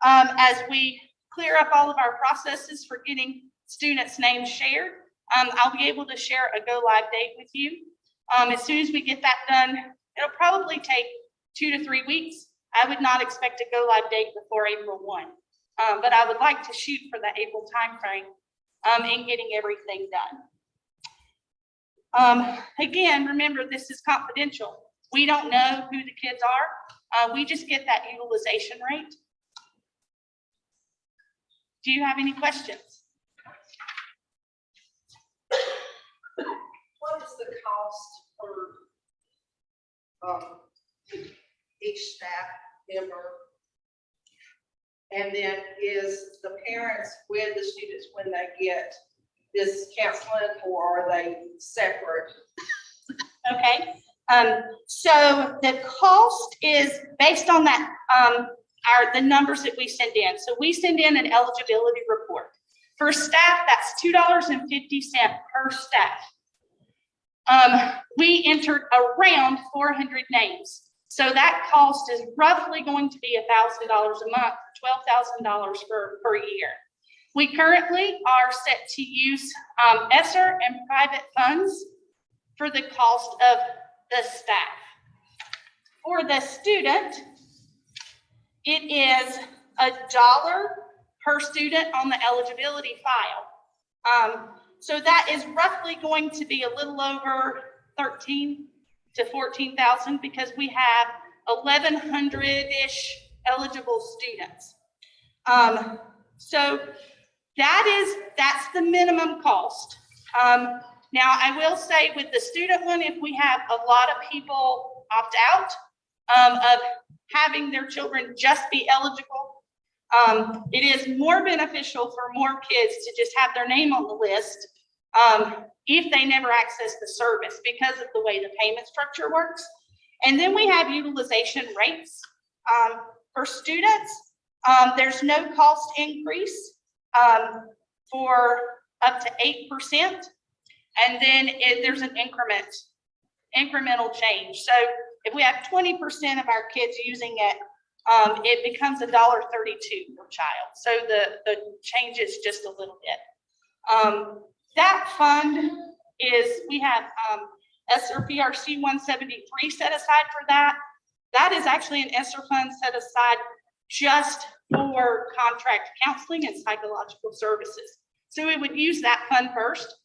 as we clear up all of our processes for getting students' names shared. I'll be able to share a go live date with you. As soon as we get that done, it'll probably take 2 to 3 weeks. I would not expect a go live date before April 1, but I would like to shoot for the April timeframe in getting everything done. Again, remember, this is confidential. We don't know who the kids are. We just get that utilization rate. Do you have any questions? What is the cost for each staff member? And then is the parents with the students when they get this counseling, or are they separate? Okay, so the cost is based on that, the numbers that we send in. So we send in an eligibility report. For staff, that's $2.50 per staff. We entered around 400 names. So that cost is roughly going to be $1,000 a month, $12,000 per year. We currently are set to use ESSER and private funds for the cost of the staff. For the student, it is $1 per student on the eligibility file. So that is roughly going to be a little over 13 to 14,000 because we have 1,100-ish eligible students. So that's the minimum cost. Now I will say with the student one, if we have a lot of people opt out of having their children just be eligible, it is more beneficial for more kids to just have their name on the list if they never access the service because of the way the payment structure works. And then we have utilization rates. For students, there's no cost increase for up to 8%. And then there's an incremental change. So if we have 20% of our kids using it, it becomes $1.32 per child. So the change is just a little bit. That fund is, we have ESSER PRC 173 set aside for that. That is actually an ESSER fund set aside just for contract counseling and psychological services. So we would use that fund first.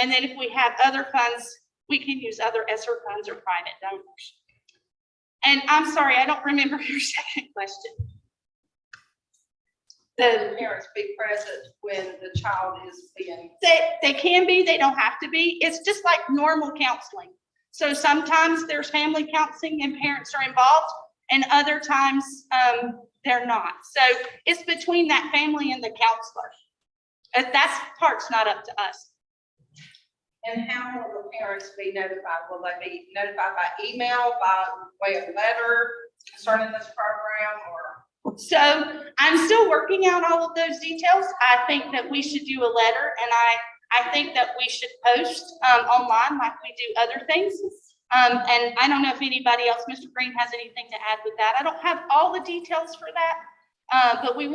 And then if we have other funds, we can use other ESSER funds or private donors. And I'm sorry, I don't remember your second question. The parents be present when the child is being. They can be, they don't have to be. It's just like normal counseling. So sometimes there's family counseling and parents are involved, and other times they're not. So it's between that family and the counselor. That part's not up to us. And how will the parents be notified? Will they be notified by email, by way of letter concerning this program, or? So I'm still working out all of those details. I think that we should do a letter, and I think that we should post online like we do other things. And I don't know if anybody else, Mr. Green, has anything to add with that. I don't have all the details for that, but I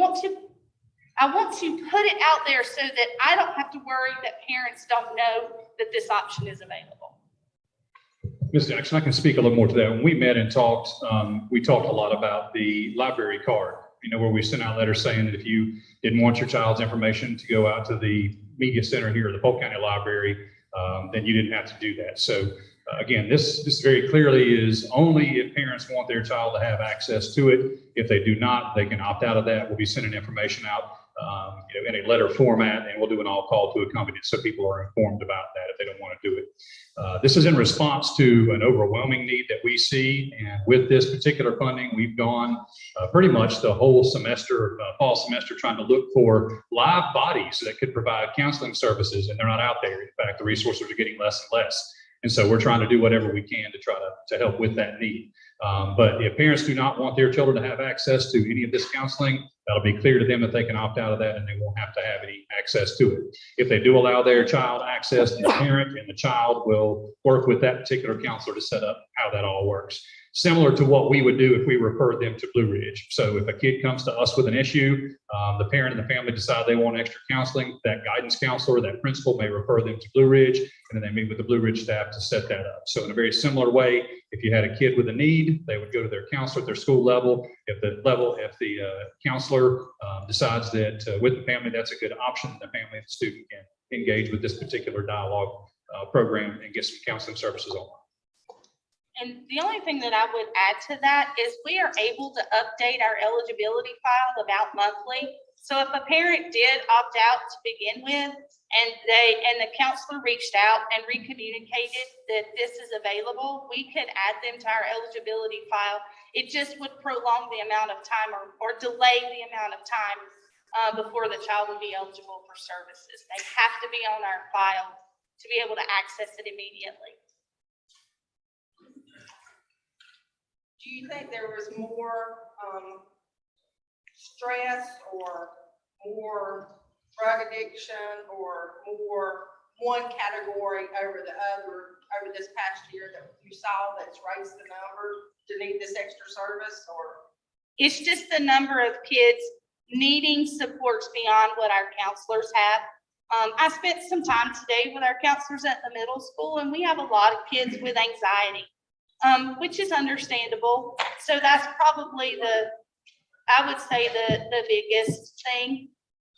want to put it out there so that I don't have to worry that parents don't know that this option is available. Ms. Jackson, I can speak a little more to that. When we met and talked, we talked a lot about the library card, where we sent out letters saying that if you didn't want your child's information to go out to the media center here at the Polk County Library, then you didn't have to do that. So again, this very clearly is only if parents want their child to have access to it. If they do not, they can opt out of that. We'll be sending information out in a letter format, and we'll do an all call to accompany it so people are informed about that if they don't want to do it. This is in response to an overwhelming need that we see, and with this particular funding, we've gone pretty much the whole semester, fall semester, trying to look for live bodies that could provide counseling services, and they're not out there. In fact, the resources are getting less and less. And so we're trying to do whatever we can to try to help with that need. But if parents do not want their children to have access to any of this counseling, that'll be clear to them that they can opt out of that and they won't have to have any access to it. If they do allow their child access, the parent and the child will work with that particular counselor to set up how that all works. Similar to what we would do if we referred them to Blue Ridge. So if a kid comes to us with an issue, the parent and the family decide they want extra counseling, that guidance counselor, that principal may refer them to Blue Ridge, and then they meet with the Blue Ridge staff to set that up. So in a very similar way, if you had a kid with a need, they would go to their counselor at their school level. If the counselor decides that with the family, that's a good option, the family and the student can engage with this particular dialogue program and get some counseling services on. And the only thing that I would add to that is we are able to update our eligibility file about monthly. So if a parent did opt out to begin with, and the counselor reached out and recommunicated that this is available, we could add them to our eligibility file. It just would prolong the amount of time or delay the amount of time before the child would be eligible for services. They have to be on our file to be able to access it immediately. Do you think there was more stress or more drug addiction or more one category over the other over this past year that you saw that's raised the number to need this extra service? Or it's just the number of kids needing supports beyond what our counselors have. I spent some time today with our counselors at the middle school, and we have a lot of kids with anxiety. Which is understandable. So that's probably I would say the biggest thing.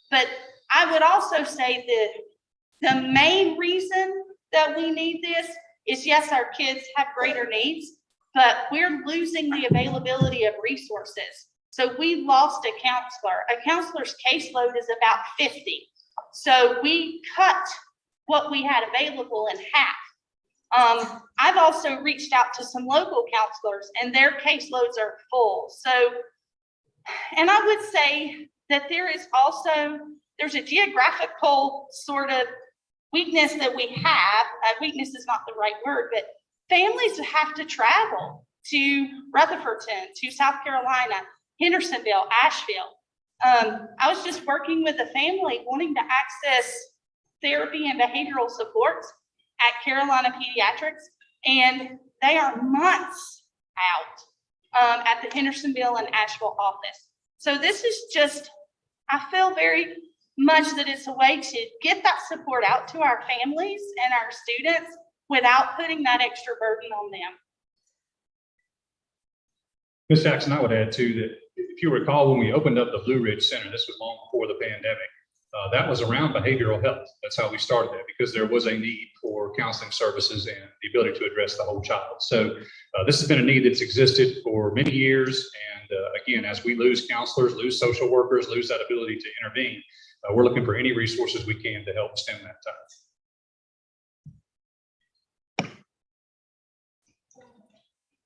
But I would also say that the main reason that we need this is, yes, our kids have greater needs, but we're losing the availability of resources. So we lost a counselor. A counselor's caseload is about 50. So we cut what we had available in half. I've also reached out to some local counselors and their caseloads are full. So, and I would say that there's a geographical sort of weakness that we have. Weakness is not the right word, but families have to travel to Rutherfordton, to South Carolina, Hendersonville, Asheville. I was just working with a family wanting to access therapy and behavioral supports at Carolina Pediatrics, and they are months out at the Hendersonville and Asheville office. So this is just, I feel very much that it's a way to get that support out to our families and our students without putting that extra burden on them. Ms. Jackson, I would add too that if you recall, when we opened up the Blue Ridge Center, this was long before the pandemic, that was around behavioral health. That's how we started that, because there was a need for counseling services and the ability to address the whole child. So this has been a need that's existed for many years. And again, as we lose counselors, lose social workers, lose that ability to intervene, we're looking for any resources we can to help stem that tide.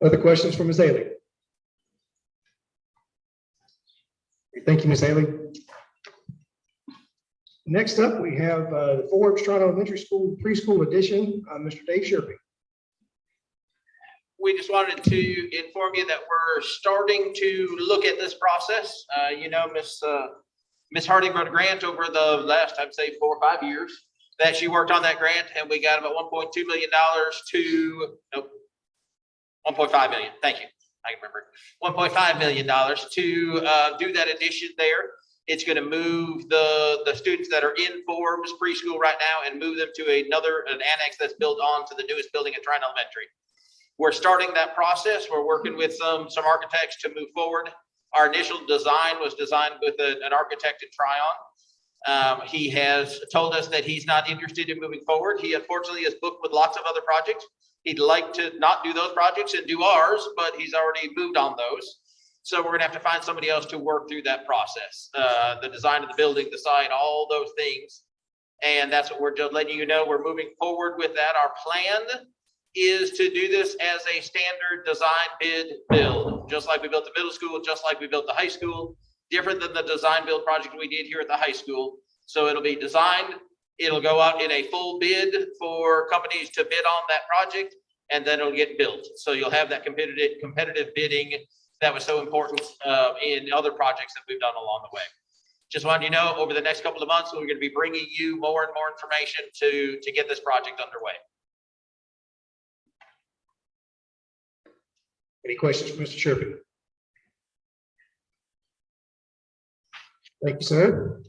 Other questions for Ms. Haley? Thank you, Ms. Haley. Next up, we have the Forbes Toronto Elementary School Preschool Edition, Mr. Dave Sherby. We just wanted to inform you that we're starting to look at this process. Miss Harding wrote a grant over the last, I'd say 4 or 5 years that she worked on that grant, and we got about $1.2 million to, nope, 1.5 million. Thank you. I can remember $1.5 million to do that addition there. It's going to move the students that are in Forbes preschool right now and move them to an annex that's built onto the newest building at Trine Elementary. We're starting that process. We're working with some architects to move forward. Our initial design was designed with an architect in Tryon. He has told us that he's not interested in moving forward. He unfortunately is booked with lots of other projects. He'd like to not do those projects and do ours, but he's already moved on those. So we're gonna have to find somebody else to work through that process. The design of the building, the sign, all those things. And that's what we're just letting you know. We're moving forward with that. Our plan is to do this as a standard design bid build, just like we built the middle school, just like we built the high school, different than the design build project we did here at the high school. So it'll be designed, it'll go out in a full bid for companies to bid on that project, and then it'll get built. So you'll have that competitive bidding that was so important in other projects that we've done along the way. Just wanted you to know, over the next couple of months, we're going to be bringing you more and more information to get this project underway. Any questions for Mr. Sherpy? Thank you, sir.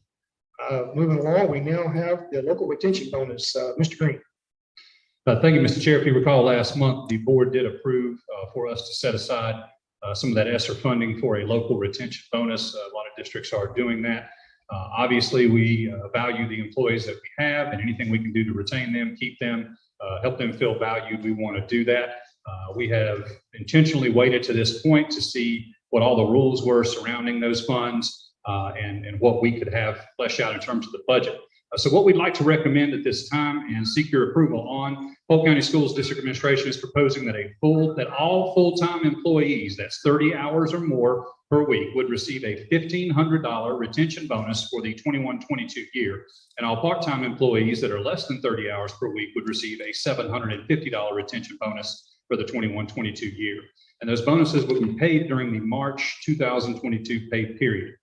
Moving along, we now have the local retention bonus. Mr. Green. Thank you, Mr. Chair. If you recall, last month, the board did approve for us to set aside some of that ESSER funding for a local retention bonus. A lot of districts are doing that. Obviously, we value the employees that we have, and anything we can do to retain them, keep them, help them feel valued, we want to do that. We have intentionally waited to this point to see what all the rules were surrounding those funds and what we could have fleshed out in terms of the budget. So what we'd like to recommend at this time and seek your approval on, Polk County Schools District Administration is proposing that all full-time employees, that's 30 hours or more per week, would receive a $1,500 retention bonus for the 21-22 year. And all part-time employees that are less than 30 hours per week would receive a $750 retention bonus for the 21-22 year. And those bonuses would be paid during the March 2022 pay period.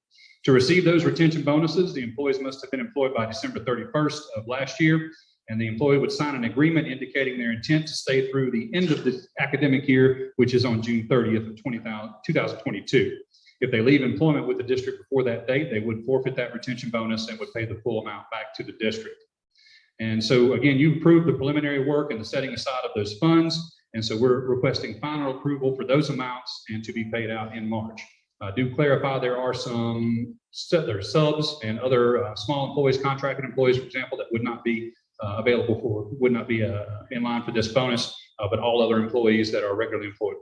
To receive those retention bonuses, the employees must have been employed by December 31st of last year, and the employee would sign an agreement indicating their intent to stay through the end of the academic year, which is on June 30th of 2022. If they leave employment with the district before that date, they would forfeit that retention bonus and would pay the full amount back to the district. And so again, you approved the preliminary work and the setting aside of those funds, and so we're requesting final approval for those amounts and to be paid out in March. Do clarify there are some subs and other small employees, contracted employees, for example, that would not be available for, would not be in line for this bonus, but all other employees that are regularly employed.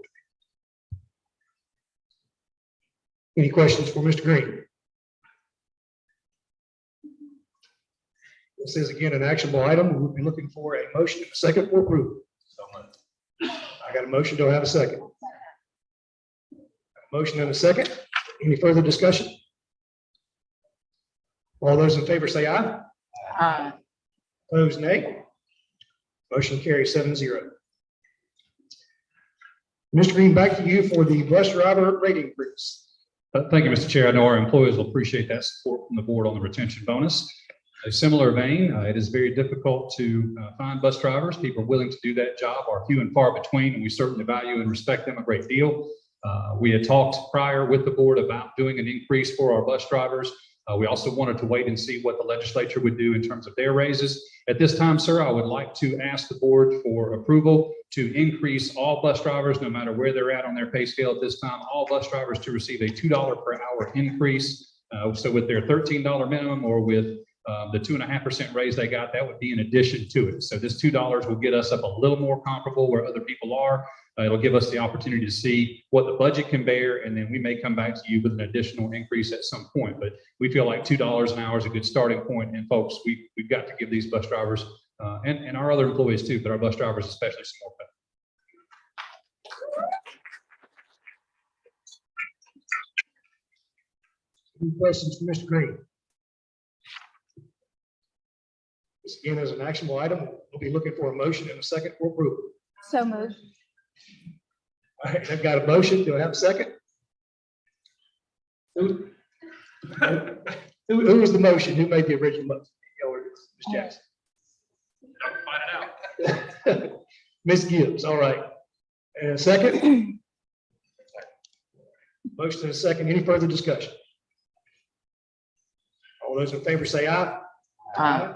Any questions for Mr. Green? This is again an actionable item. We'll be looking for a motion and a second for approval. I got a motion. Do I have a second? Motion and a second. Any further discussion? All those in favor say aye. Aye. Opposed, nay. Motion carries 7-0. Mr. Green, back to you for the bus driver rate increase. Thank you, Mr. Chair. I know our employees will appreciate that support from the board on the retention bonus. A similar vein, it is very difficult to find bus drivers. People willing to do that job are few and far between, and we certainly value and respect them a great deal. We had talked prior with the board about doing an increase for our bus drivers. We also wanted to wait and see what the legislature would do in terms of their raises. At this time, sir, I would like to ask the board for approval to increase all bus drivers, no matter where they're at on their pay scale at this time, all bus drivers to receive a $2 per hour increase. So with their $13 minimum or with the 2.5% raise they got, that would be in addition to it. So this $2 will get us up a little more comparable where other people are. It'll give us the opportunity to see what the budget can bear, and then we may come back to you with an additional increase at some point. But we feel like $2 an hour is a good starting point. And folks, we've got to give these bus drivers and our other employees too, but our bus drivers especially, some more pay. Any questions for Mr. Green? This again is an actionable item. We'll be looking for a motion and a second for approval. So moved. All right, I've got a motion. Do I have a second? Who was the motion? Who made the original motion? Ms. Jackson. Find it out. Ms. Gibbs, all right. And a second? Motion and a second. Any further discussion? All those in favor say aye. Aye.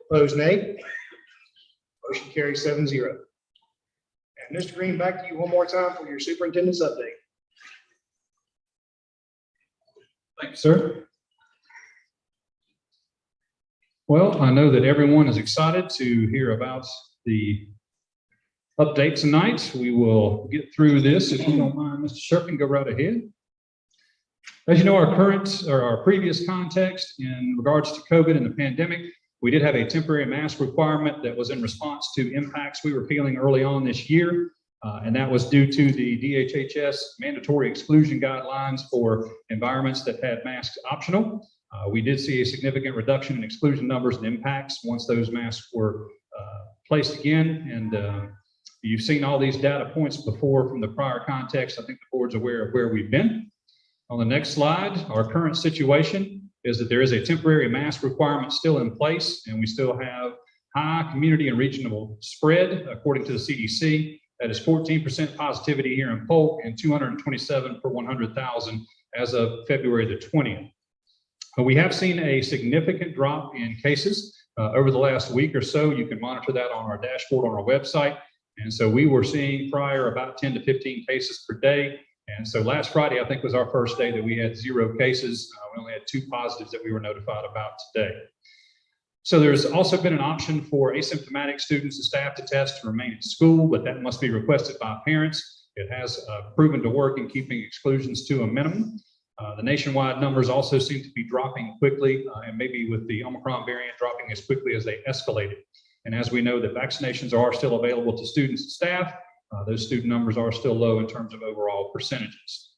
Opposed, nay. Motion carries 7-0. And Mr. Green, back to you one more time for your superintendent's update. Thank you, sir. Well, I know that everyone is excited to hear about the update tonight. We will get through this. If you don't mind, Mr. Sherpin, go right ahead. As you know, our previous context in regards to COVID and the pandemic, we did have a temporary mask requirement that was in response to impacts we were feeling early on this year. And that was due to the DHHS mandatory exclusion guidelines for environments that had masks optional. We did see a significant reduction in exclusion numbers and impacts once those masks were placed again. And you've seen all these data points before from the prior context. I think the board's aware of where we've been. On the next slide, our current situation is that there is a temporary mask requirement still in place, and we still have high community and regional spread, according to the CDC. That is 14% positivity here in Polk and 227 per 100,000 as of February the 20th. But we have seen a significant drop in cases over the last week or so. You can monitor that on our dashboard on our website. And so we were seeing prior about 10 to 15 cases per day. And so last Friday, I think, was our first day that we had 0 cases. We only had 2 positives that we were notified about today. So there's also been an option for asymptomatic students and staff to test to remain at school, but that must be requested by parents. It has proven to work in keeping exclusions to a minimum. The nationwide numbers also seem to be dropping quickly, and maybe with the Omicron variant dropping as quickly as they escalated. And as we know that vaccinations are still available to students and staff, those student numbers are still low in terms of overall percentages.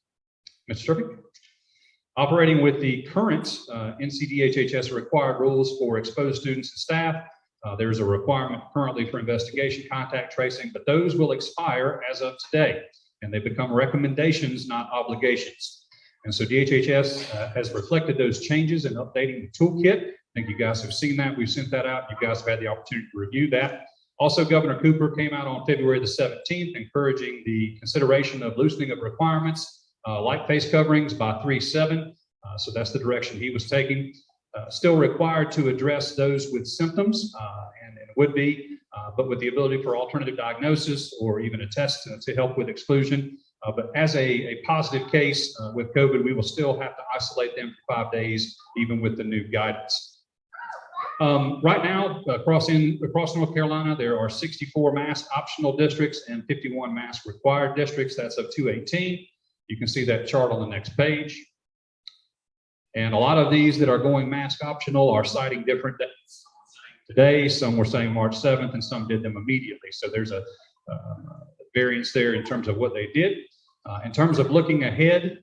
Mr. Turpin? Operating with the current NCDHHS required rules for exposed students and staff, there's a requirement currently for investigation, contact tracing, but those will expire as of today, and they become recommendations, not obligations. And so DHHS has reflected those changes in updating the toolkit. I think you guys have seen that. We've sent that out. You guys have had the opportunity to review that. Also, Governor Cooper came out on February the 17th, encouraging the consideration of loosening of requirements like face coverings by 3/7. So that's the direction he was taking. Still required to address those with symptoms, and would be, but with the ability for alternative diagnosis or even a test to help with exclusion. But as a positive case with COVID, we will still have to isolate them for 5 days, even with the new guidance. Right now, across North Carolina, there are 64 mask optional districts and 51 mask required districts. That's of 218. You can see that chart on the next page. And a lot of these that are going mask optional are citing different dates. Today, some were saying March 7th and some did them immediately. So there's a variance there in terms of what they did. In terms of looking ahead,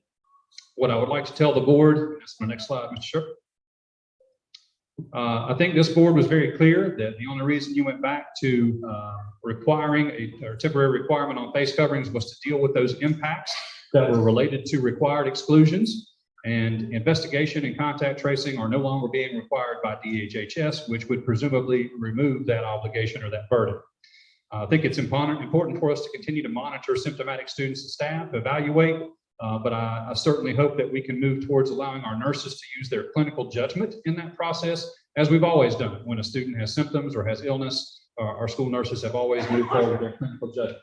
what I would like to tell the board, that's my next slide, Mr. Sherp. I think this board was very clear that the only reason you went back to requiring a temporary requirement on face coverings was to deal with those impacts that were related to required exclusions, and investigation and contact tracing are no longer being required by DHHS, which would presumably remove that obligation or that burden. I think it's important for us to continue to monitor symptomatic students and staff, evaluate, but I certainly hope that we can move towards allowing our nurses to use their clinical judgment in that process, as we've always done. When a student has symptoms or has illness, our school nurses have always moved forward with their clinical judgment.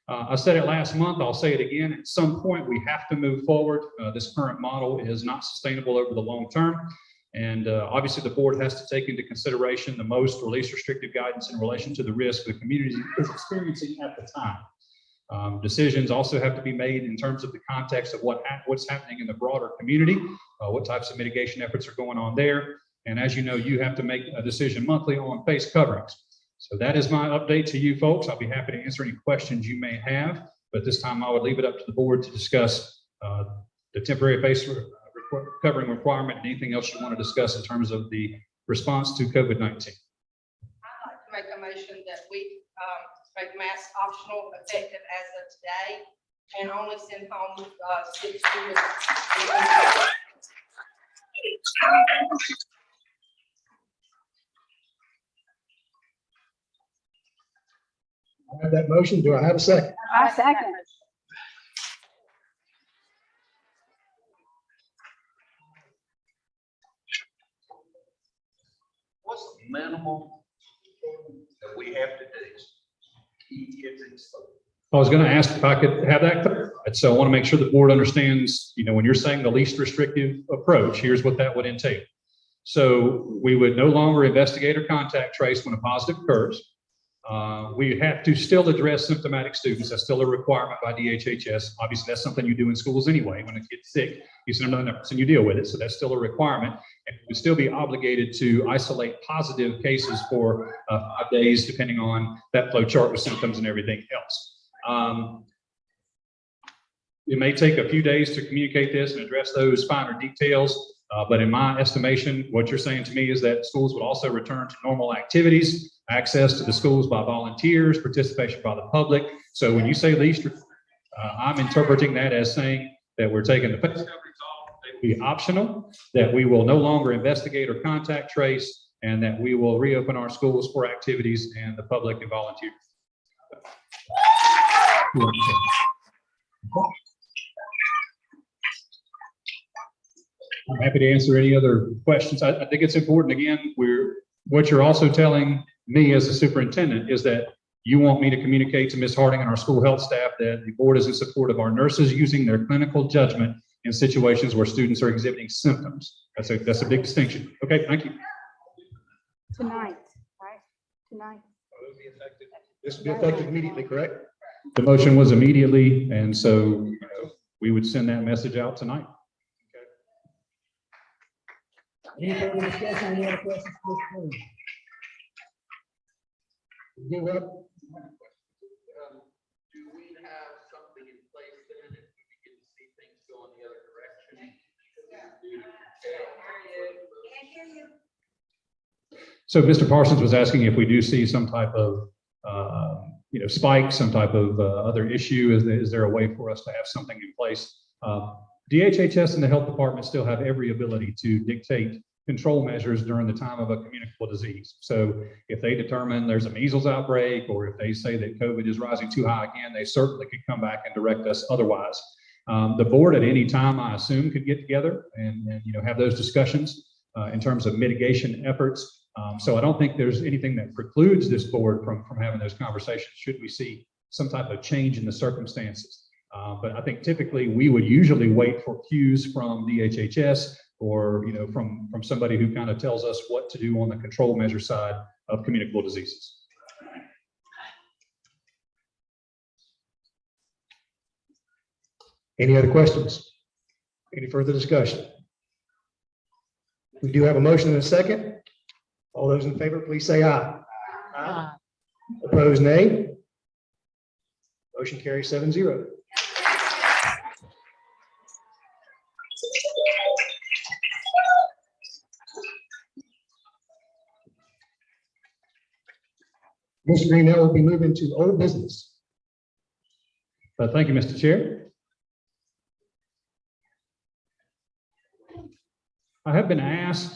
I said it last month, I'll say it again, at some point we have to move forward. This current model is not sustainable over the long term. And obviously the board has to take into consideration the most or least restrictive guidance in relation to the risk the community is experiencing at the time. Decisions also have to be made in terms of the context of what's happening in the broader community, what types of mitigation efforts are going on there. And as you know, you have to make a decision monthly on face coverings. So that is my update to you folks. I'll be happy to answer any questions you may have, but this time I would leave it up to the board to discuss the temporary face covering requirement and anything else you want to discuss in terms of the response to COVID-19. I'd like to make a motion that we make mask optional effective as of today and only send home 6 students. I have that motion. Do I have a second? I second. What's the minimal that we have to do? Keep kids in school. I was going to ask if I could have that clear. So I want to make sure the board understands, when you're saying the least restrictive approach, here's what that would entail. So we would no longer investigate or contact trace when a positive occurs. We have to still address symptomatic students. That's still a requirement by DHHS. Obviously, that's something you do in schools anyway. When a kid's sick, you send them to the nurse and you deal with it. So that's still a requirement. And we would still be obligated to isolate positive cases for 5 days, depending on that flow chart with symptoms and everything else. It may take a few days to communicate this and address those finer details. But in my estimation, what you're saying to me is that schools would also return to normal activities, access to the schools by volunteers, participation by the public. So when you say least, I'm interpreting that as saying that we're taking the face coverings off, they will be optional, that we will no longer investigate or contact trace, and that we will reopen our schools for activities and the public and volunteers. I'm happy to answer any other questions. I think it's important, again, what you're also telling me as a superintendent is that you want me to communicate to Ms. Harding and our school health staff that the board is in support of our nurses using their clinical judgment in situations where students are exhibiting symptoms. That's a big distinction. Okay, thank you. Tonight, right? Tonight. This will be effective immediately, correct? The motion was immediately, and so we would send that message out tonight. Any further discussion, any other questions? Give up. Do we have something in place then if we begin to see things go in the other direction? So Mr. Parsons was asking if we do see some type of spike, some type of other issue, is there a way for us to have something in place? DHHS and the health department still have every ability to dictate control measures during the time of a communicable disease. So if they determine there's a measles outbreak, or if they say that COVID is rising too high again, they certainly could come back and direct us otherwise. The board at any time, I assume, could get together and have those discussions in terms of mitigation efforts. So I don't think there's anything that precludes this board from having those conversations should we see some type of change in the circumstances. But I think typically we would usually wait for cues from DHHS or from somebody who kind of tells us what to do on the control measure side of communicable diseases. Any other questions? Any further discussion? We do have a motion and a second. All those in favor, please say aye. Aye. Opposed, nay. Motion carries 7-0. Mr. Green, now we'll be moving to old business. Thank you, Mr. Chair. I have been asked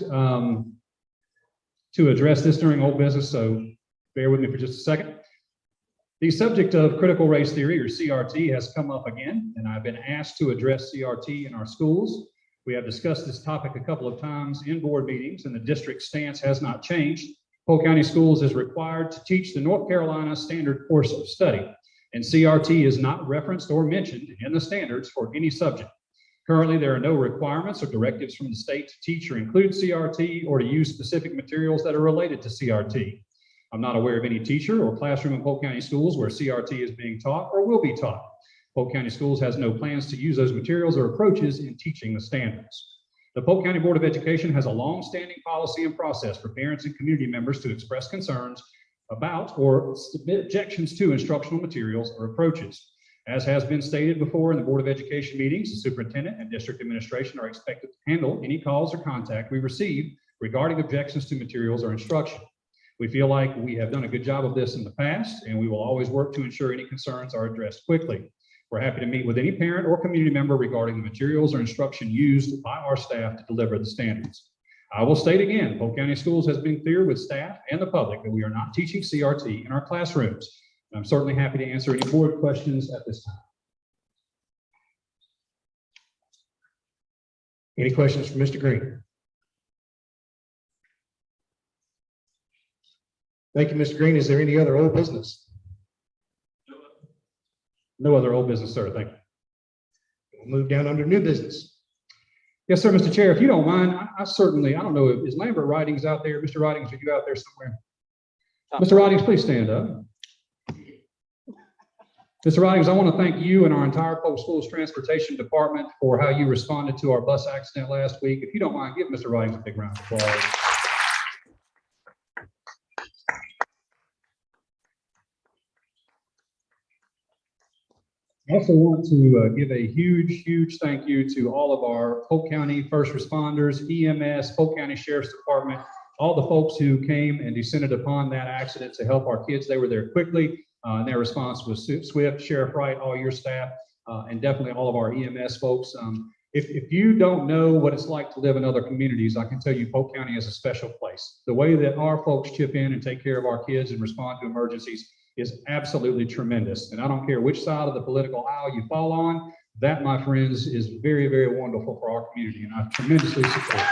to address this during old business, so bear with me for just a second. The subject of critical race theory, or CRT, has come up again, and I've been asked to address CRT in our schools. We have discussed this topic a couple of times in board meetings, and the district stance has not changed. Polk County Schools is required to teach the North Carolina standard course of study, and CRT is not referenced or mentioned in the standards for any subject. Currently, there are no requirements or directives from the state to teach or include CRT or to use specific materials that are related to CRT. I'm not aware of any teacher or classroom in Polk County Schools where CRT is being taught or will be taught. Polk County Schools has no plans to use those materials or approaches in teaching the standards. The Polk County Board of Education has a long-standing policy and process for parents and community members to express concerns about or submit objections to instructional materials or approaches. As has been stated before in the Board of Education meetings, the superintendent and district administration are expected to handle any calls or contact we receive regarding objections to materials or instruction. We feel like we have done a good job of this in the past, and we will always work to ensure any concerns are addressed quickly. We're happy to meet with any parent or community member regarding the materials or instruction used by our staff to deliver the standards. I will state again, Polk County Schools has been clear with staff and the public that we are not teaching CRT in our classrooms. I'm certainly happy to answer any board questions at this time. Any questions for Mr. Green? Thank you, Mr. Green. Is there any other old business? No other old business, sir. Thank you. We'll move down under new business. Yes, sir, Mr. Chair, if you don't mind, I don't know, is Lambert Writings out there? Mr. Writings, are you out there somewhere? Mr. Ridings, please stand up. Mr. Ridings, I want to thank you and our entire public schools transportation department for how you responded to our bus accident last week. If you don't mind, give Mr. Ridings a big round of applause. I also want to give a huge thank you to all of our Polk County first responders, EMS, Polk County Sheriff's Department, all the folks who came and descended upon that accident to help our kids. They were there quickly. Their response was swift. Sheriff Wright, all your staff, and definitely all of our EMS folks. If you don't know what it's like to live in other communities, I can tell you Polk County is a special place. The way that our folks chip in and take care of our kids and respond to emergencies is absolutely tremendous. And I don't care which side of the political aisle you fall on, that, my friends, is very wonderful for our community, and I tremendously support it.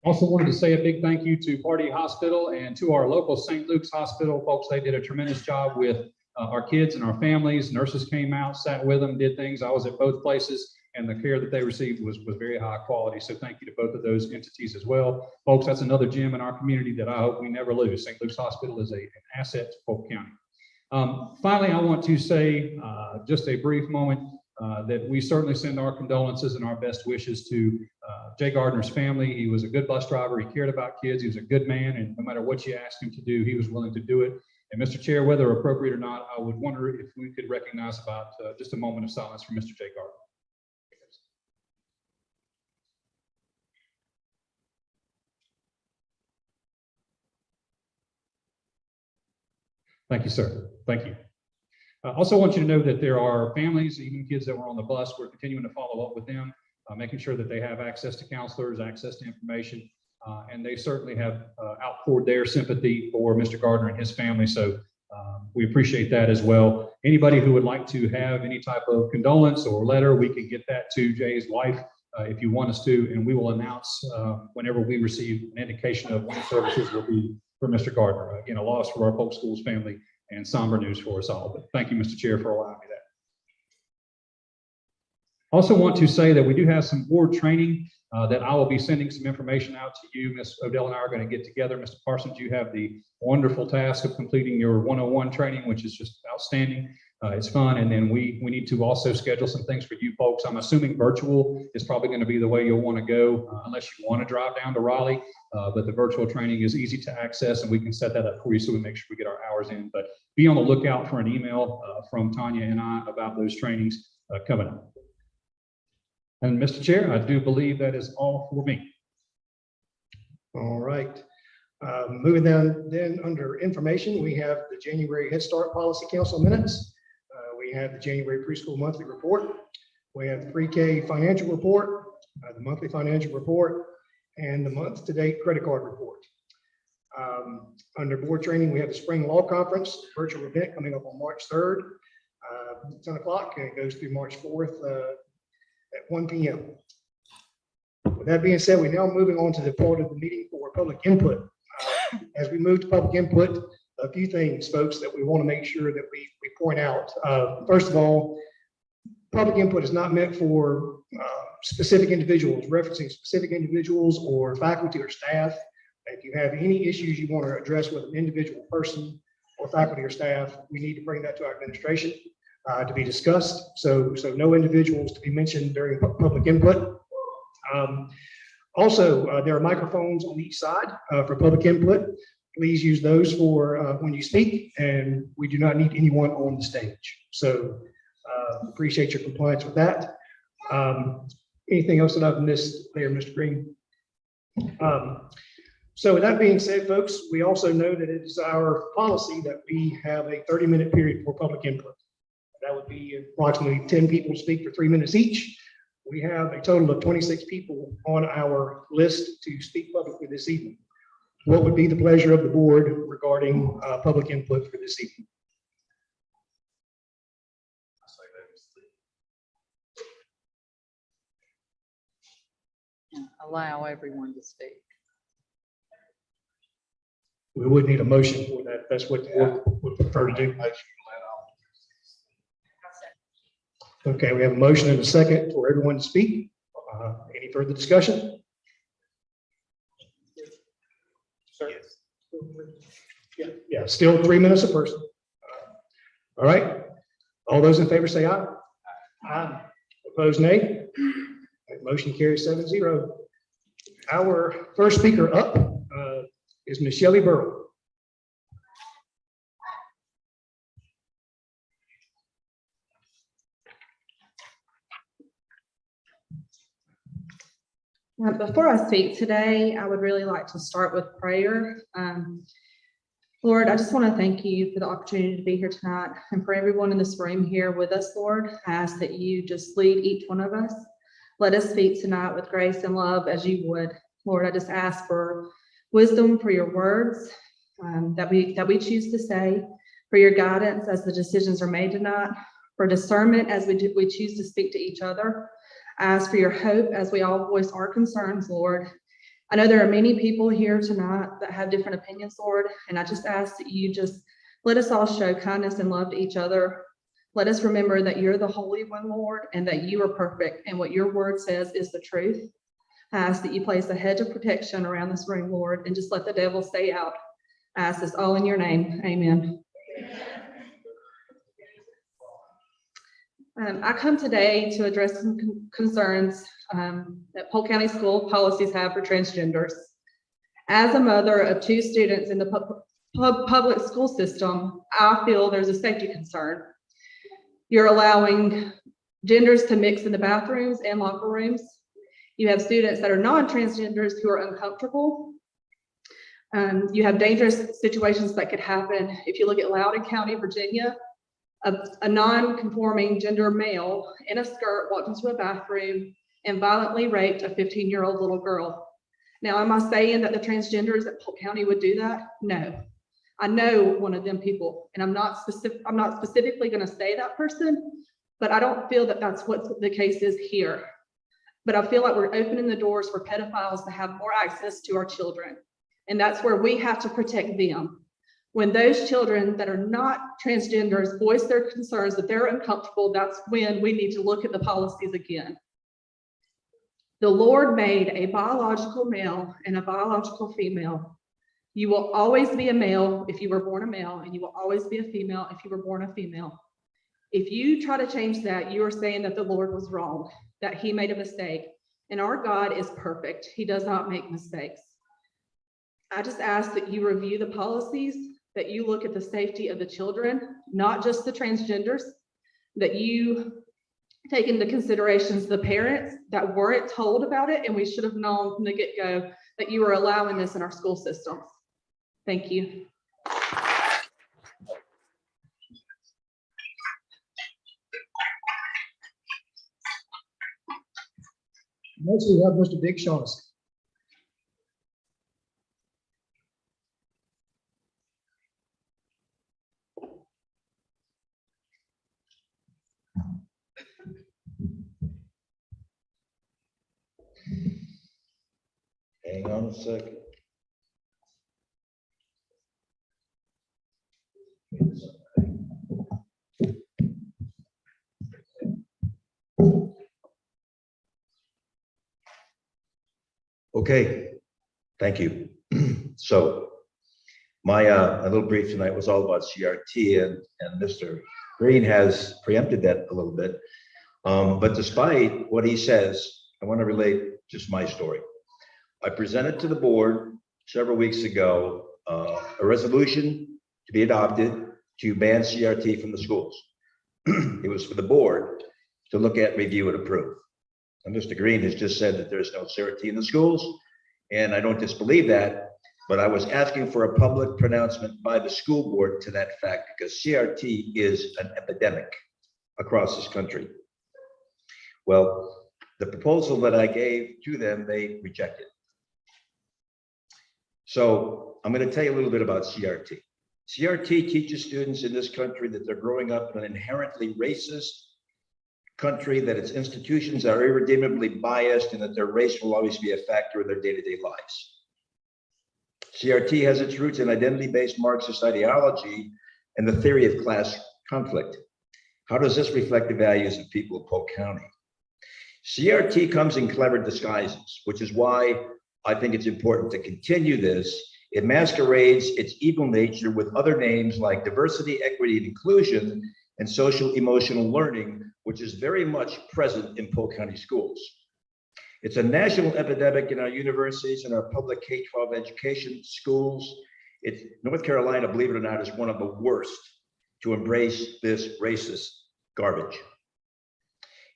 Also wanted to say a big thank you to Pardee Hospital and to our local St. Luke's Hospital folks. They did a tremendous job with our kids and our families. Nurses came out, sat with them, did things. I was at both places, and the care that they received was very high quality. So thank you to both of those entities as well. Folks, that's another gem in our community that I hope we never lose. St. Luke's Hospital is an asset to Polk County. Finally, I want to say just a brief moment that we certainly send our condolences and our best wishes to Jay Gardner's family. He was a good bus driver. He cared about kids. He was a good man, and no matter what you asked him to do, he was willing to do it. And Mr. Chair, whether appropriate or not, I would wonder if we could recognize about just a moment of silence for Mr. Jay Gardner. Thank you, sir. Thank you. I also want you to know that there are families, even kids that were on the bus. We're continuing to follow up with them, making sure that they have access to counselors, access to information, and they certainly have outpoured their sympathy for Mr. Gardner and his family. So we appreciate that as well. Anybody who would like to have any type of condolence or letter, we can get that to Jay's wife if you want us to, and we will announce whenever we receive an indication of when services will be for Mr. Gardner. Again, a loss for our Polk Schools family and somber news for us all. But thank you, Mr. Chair, for allowing me that. Also want to say that we do have some board training that I will be sending some information out to you. Ms. Odell and I are going to get together. Mr. Parsons, you have the wonderful task of completing your 101 training, which is just outstanding. It's fun. And then we need to also schedule some things for you folks. I'm assuming virtual is probably going to be the way you'll want to go unless you want to drive down to Raleigh. But the virtual training is easy to access, and we can set that up for you so we make sure we get our hours in. But be on the lookout for an email from Tanya and I about those trainings coming up. And Mr. Chair, I do believe that is all for me. All right. Moving down then under information, we have the January Head Start Policy Council minutes. We have the January preschool monthly report. We have the pre-K financial report, the monthly financial report, and the month-to-date credit card report. Under board training, we have the spring law conference virtual event coming up on March 3rd, 10 o'clock, and it goes through March 4th at 1 p.m. With that being said, we're now moving on to the part of the meeting for public input. As we move to public input, a few things, folks, that we want to make sure that we point out. First of all, public input is not meant for specific individuals, referencing specific individuals or faculty or staff. If you have any issues you want to address with an individual person or faculty or staff, we need to bring that to our administration to be discussed. So no individuals to be mentioned during public input. Also, there are microphones on each side for public input. Please use those for when you speak, and we do not need anyone on the stage. So appreciate your compliance with that. Anything else that I've missed there, Mr. Green? So with that being said, folks, we also know that it is our policy that we have a 30-minute period for public input. That would be approximately 10 people speak for 3 minutes each. We have a total of 26 people on our list to speak publicly this evening. What would be the pleasure of the board regarding public input for this evening? Allow everyone to speak. We would need a motion for that. That's what the board would prefer to do. Okay, we have a motion and a second for everyone to speak. Any further discussion? Sir? Yeah, still 3 minutes a person. All right. All those in favor say aye. Aye. Opposed, nay. That motion carries 7-0. Our first speaker up is Ms. Shelley Burrow. Before I speak today, I would really like to start with prayer. Lord, I just want to thank you for the opportunity to be here tonight and for everyone in this room here with us, Lord. I ask that you just lead each one of us. Let us speak tonight with grace and love as you would. Lord, I just ask for wisdom for your words that we choose to say, for your guidance as the decisions are made tonight, for discernment as we choose to speak to each other. I ask for your hope as we all voice our concerns, Lord. I know there are many people here tonight that have different opinions, Lord, and I just ask that you just let us all show kindness and love to each other. Let us remember that you're the Holy One, Lord, and that you are perfect, and what your word says is the truth. I ask that you place a hedge of protection around this room, Lord, and just let the devil stay out. I ask this all in your name. Amen. I come today to address some concerns that Polk County school policies have for transgenders. As a mother of 2 students in the public school system, I feel there's a safety concern. You're allowing genders to mix in the bathrooms and locker rooms. You have students that are non-transgenders who are uncomfortable. You have dangerous situations that could happen. If you look at Loudoun County, Virginia, a non-conforming gender male in a skirt walked into a bathroom and violently raped a 15-year-old little girl. Now, am I saying that the transgenders at Polk County would do that? No. I know one of them people, and I'm not specifically going to say that person, but I don't feel that that's what the case is here. But I feel like we're opening the doors for pedophiles to have more access to our children, and that's where we have to protect them. When those children that are not transgenders voice their concerns that they're uncomfortable, that's when we need to look at the policies again. The Lord made a biological male and a biological female. You will always be a male if you were born a male, and you will always be a female if you were born a female. If you try to change that, you are saying that the Lord was wrong, that he made a mistake. And our God is perfect. He does not make mistakes. I just ask that you review the policies, that you look at the safety of the children, not just the transgenders, that you take into considerations the parents that weren't told about it, and we should have known from the get-go that you were allowing this in our school systems. Thank you. Next, we have Mr. Dick Shaughnessy. Hang on a second. Okay, thank you. So my little brief tonight was all about CRT, and Mr. Green has preempted that a little bit. But despite what he says, I want to relate just my story. I presented to the board several weeks ago a resolution to be adopted to ban CRT from the schools. It was for the board to look at, review, and approve. And Mr. Green has just said that there's no CRT in the schools, and I don't disbelieve that, but I was asking for a public pronouncement by the school board to that fact, because CRT is an epidemic across this country. Well, the proposal that I gave to them, they rejected. So I'm going to tell you a little bit about CRT. CRT teaches students in this country that they're growing up in an inherently racist country, that its institutions are irredeemably biased, and that their race will always be a factor in their day-to-day lives. CRT has its roots in identity-based Marxist ideology and the theory of class conflict. How does this reflect the values of people of Polk County? CRT comes in clever disguises, which is why I think it's important to continue this. It masquerades its evil nature with other names like diversity, equity, and inclusion, and social emotional learning, which is very much present in Polk County schools. It's a national epidemic in our universities and our public K-12 education schools. North Carolina, believe it or not, is one of the worst to embrace this racist garbage.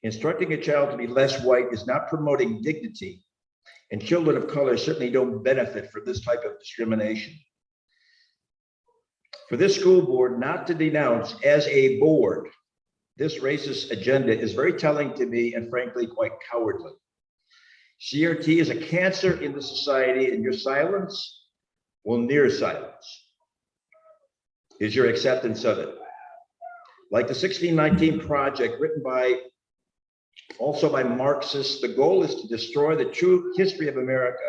Instructing a child to be less white is not promoting dignity, and children of color certainly don't benefit from this type of discrimination. For this school board not to denounce as a board this racist agenda is very telling to me and frankly quite cowardly. CRT is a cancer in the society, and your silence, well, near silence, is your acceptance of it. Like the 1619 Project, written also by Marxists, the goal is to destroy the true history of America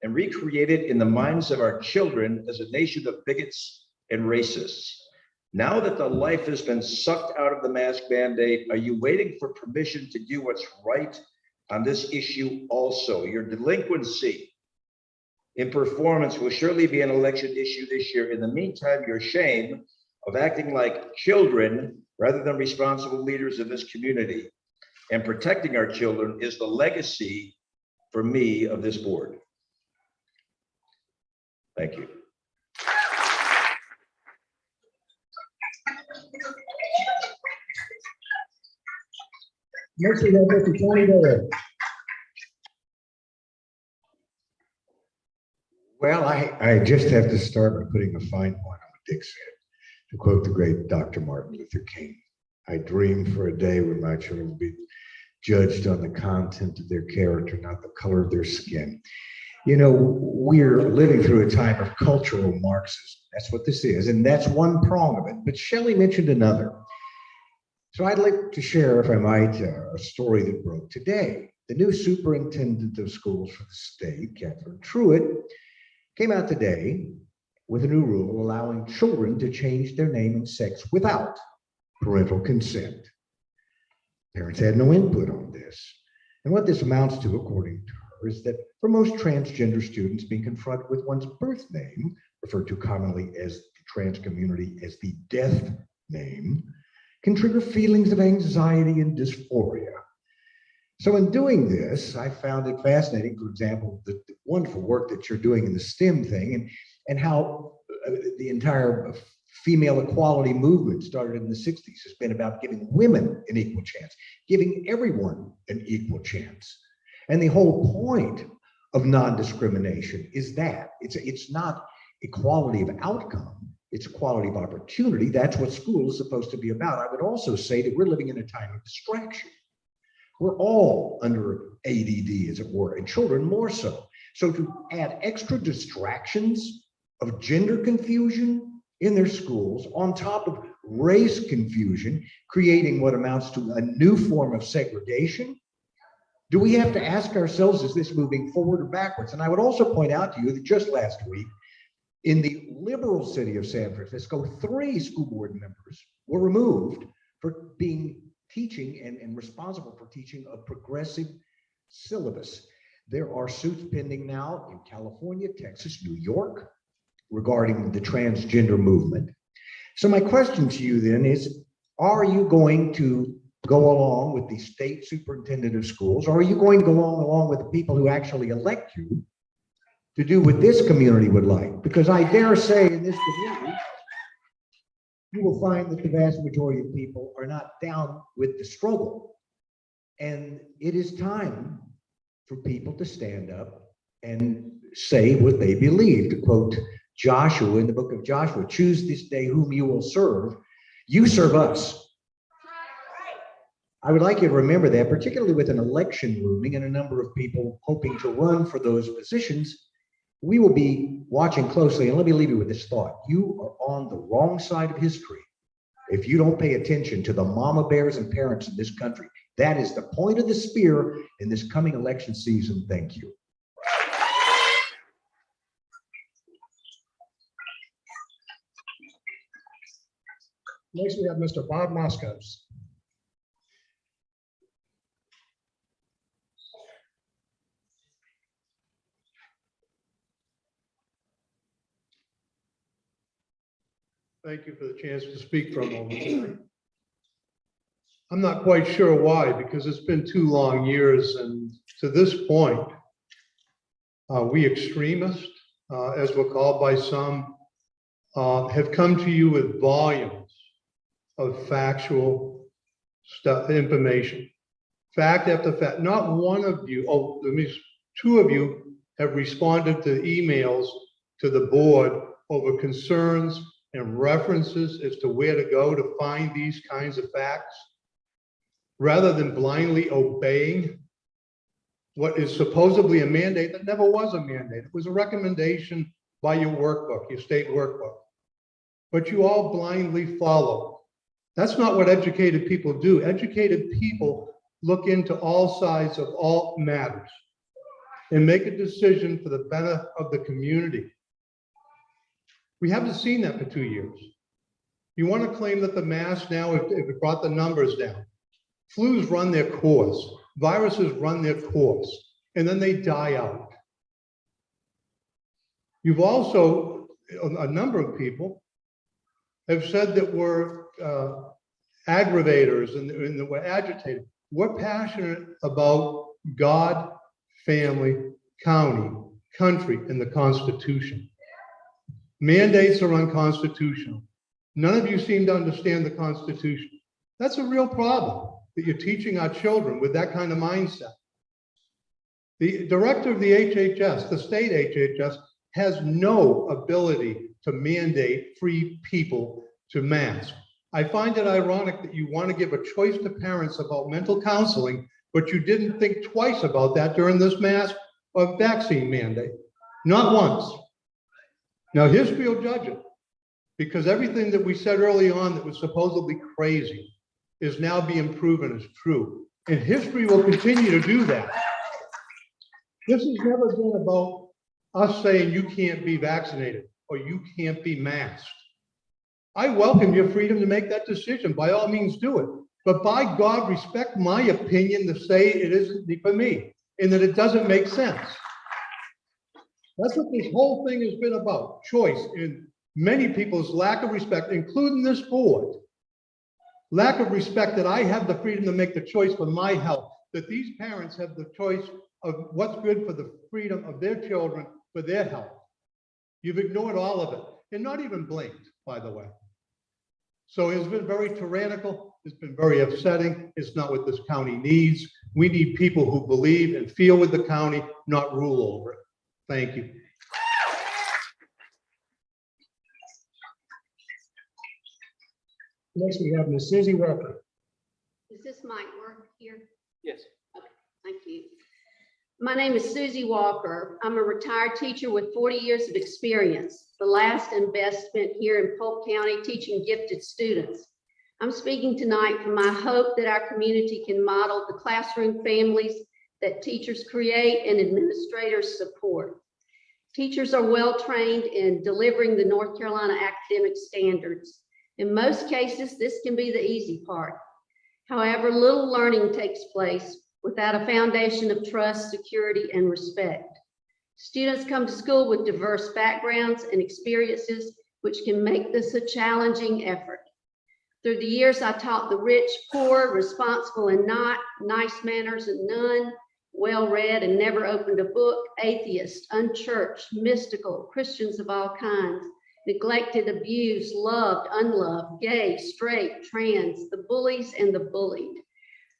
and recreate it in the minds of our children as a nation of bigots and racists. Now that the life has been sucked out of the mask mandate, are you waiting for permission to do what's right on this issue also? Your delinquency in performance will surely be an election issue this year. In the meantime, your shame of acting like children rather than responsible leaders of this community and protecting our children is the legacy for me of this board. Thank you. Next we have Mr. Tony Doyle. Well, I just have to start by putting a fine point on what Dick said. To quote the great Dr. Martin Luther King, I dream for a day when my children will be judged on the content of their character, not the color of their skin. You know, we're living through a time of cultural Marxism. That's what this is, and that's one prong of it. But Shelley mentioned another. So I'd like to share, if I might, a story that broke today. The new superintendent of schools for the state, Catherine Truitt, came out today with a new rule allowing children to change their name and sex without parental consent. Parents had no input on this. And what this amounts to, according to her, is that for most transgender students, being confronted with one's birth name, referred to commonly as the trans community as the death name, can trigger feelings of anxiety and dysphoria. So in doing this, I found it fascinating, for example, the wonderful work that you're doing in the STEM thing and how the entire female equality movement started in the 60s has been about giving women an equal chance, giving everyone an equal chance. And the whole point of non-discrimination is that it's not equality of outcome, it's equality of opportunity. That's what school is supposed to be about. I would also say that we're living in a time of distraction. We're all under ADD, as it were, and children more so. So to add extra distractions of gender confusion in their schools on top of race confusion, creating what amounts to a new form of segregation, do we have to ask ourselves, is this moving forward or backwards? And I would also point out to you that just last week, in the liberal city of San Francisco, 3 school board members were removed for being teaching and responsible for teaching a progressive syllabus. There are suits pending now in California, Texas, New York regarding the transgender movement. So my question to you then is, are you going to go along with the state superintendent of schools, or are you going to go along with the people who actually elect you to do what this community would like? Because I dare say in this community, you will find that the vast majority of people are not down with the struggle. And it is time for people to stand up and say what they believe. To quote Joshua in the book of Joshua, choose this day whom you will serve. You serve us. I would like you to remember that, particularly with an election looming and a number of people hoping to run for those positions. We will be watching closely, and let me leave you with this thought. You are on the wrong side of history if you don't pay attention to the mama bears and parents in this country. That is the point of the spear in this coming election season. Thank you. Next, we have Mr. Bob Moskos. Thank you for the chance to speak for a moment tonight. I'm not quite sure why, because it's been 2 long years, and to this point, we extremists, as we're called by some, have come to you with volumes of factual stuff, information, fact after fact. Not one of you, oh, let me, 2 of you have responded to emails to the board over concerns and references as to where to go to find these kinds of facts, rather than blindly obeying what is supposedly a mandate that never was a mandate. It was a recommendation by your workbook, your state workbook. But you all blindly follow. That's not what educated people do. Educated people look into all sides of all matters and make a decision for the benefit of the community. We haven't seen that for 2 years. You want to claim that the mask now, if it brought the numbers down. Flus run their course, viruses run their course, and then they die out. You've also, a number of people have said that we're aggravators and that we're agitated. We're passionate about God, family, county, country, and the Constitution. Mandates are unconstitutional. None of you seem to understand the Constitution. That's a real problem, that you're teaching our children with that kind of mindset. The director of the HHS, the state HHS, has no ability to mandate free people to mask. I find it ironic that you want to give a choice to parents about mental counseling, but you didn't think twice about that during this mask or vaccine mandate. Not once. Now history will judge it, because everything that we said early on that was supposedly crazy is now being proven as true. And history will continue to do that. This has never been about us saying you can't be vaccinated or you can't be masked. I welcome your freedom to make that decision. By all means, do it. But by God, respect my opinion to say it isn't for me and that it doesn't make sense. That's what this whole thing has been about, choice, and many people's lack of respect, including this board. Lack of respect that I have the freedom to make the choice for my health, that these parents have the choice of what's good for the freedom of their children, for their health. You've ignored all of it, and not even blinked, by the way. So it's been very tyrannical. It's been very upsetting. It's not what this county needs. We need people who believe and feel with the county, not rule over it. Thank you. Next, we have Ms. Susie Walker. Does this mic work here? Yes. Okay, thank you. My name is Susie Walker. I'm a retired teacher with 40 years of experience, the last and best spent here in Polk County teaching gifted students. I'm speaking tonight for my hope that our community can model the classroom families that teachers create and administrators support. Teachers are well trained in delivering the North Carolina academic standards. In most cases, this can be the easy part. However, little learning takes place without a foundation of trust, security, and respect. Students come to school with diverse backgrounds and experiences, which can make this a challenging effort. Through the years, I taught the rich, poor, responsible and not, nice manners and none, well-read and never opened a book, atheist, unchurched, mystical, Christians of all kinds, neglected, abused, loved, unloved, gay, straight, trans, the bullies and the bullied.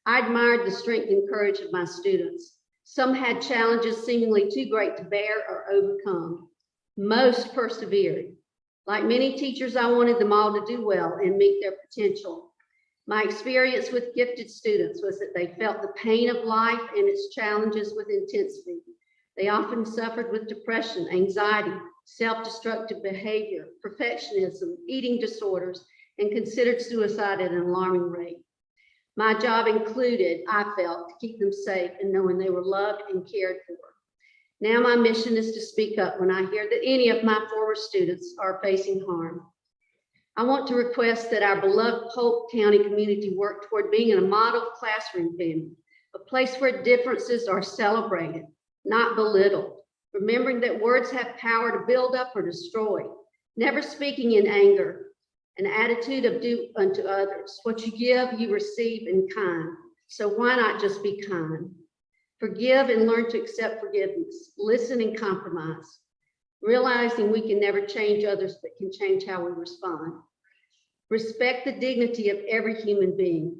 I admired the strength and courage of my students. Some had challenges seemingly too great to bear or overcome. Most persevered. Like many teachers, I wanted them all to do well and meet their potential. My experience with gifted students was that they felt the pain of life and its challenges with intensity. They often suffered with depression, anxiety, self-destructive behavior, perfectionism, eating disorders, and considered suicide at an alarming rate. My job included, I felt, to keep them safe and knowing they were loved and cared for. Now my mission is to speak up when I hear that any of my former students are facing harm. I want to request that our beloved Polk County community work toward being a model classroom family, a place where differences are celebrated, not belittled, remembering that words have power to build up or destroy, never speaking in anger, an attitude of do unto others. What you give, you receive in kind. So why not just be kind? Forgive and learn to accept forgiveness. Listen and compromise. Realizing we can never change others, but can change how we respond. Respect the dignity of every human being.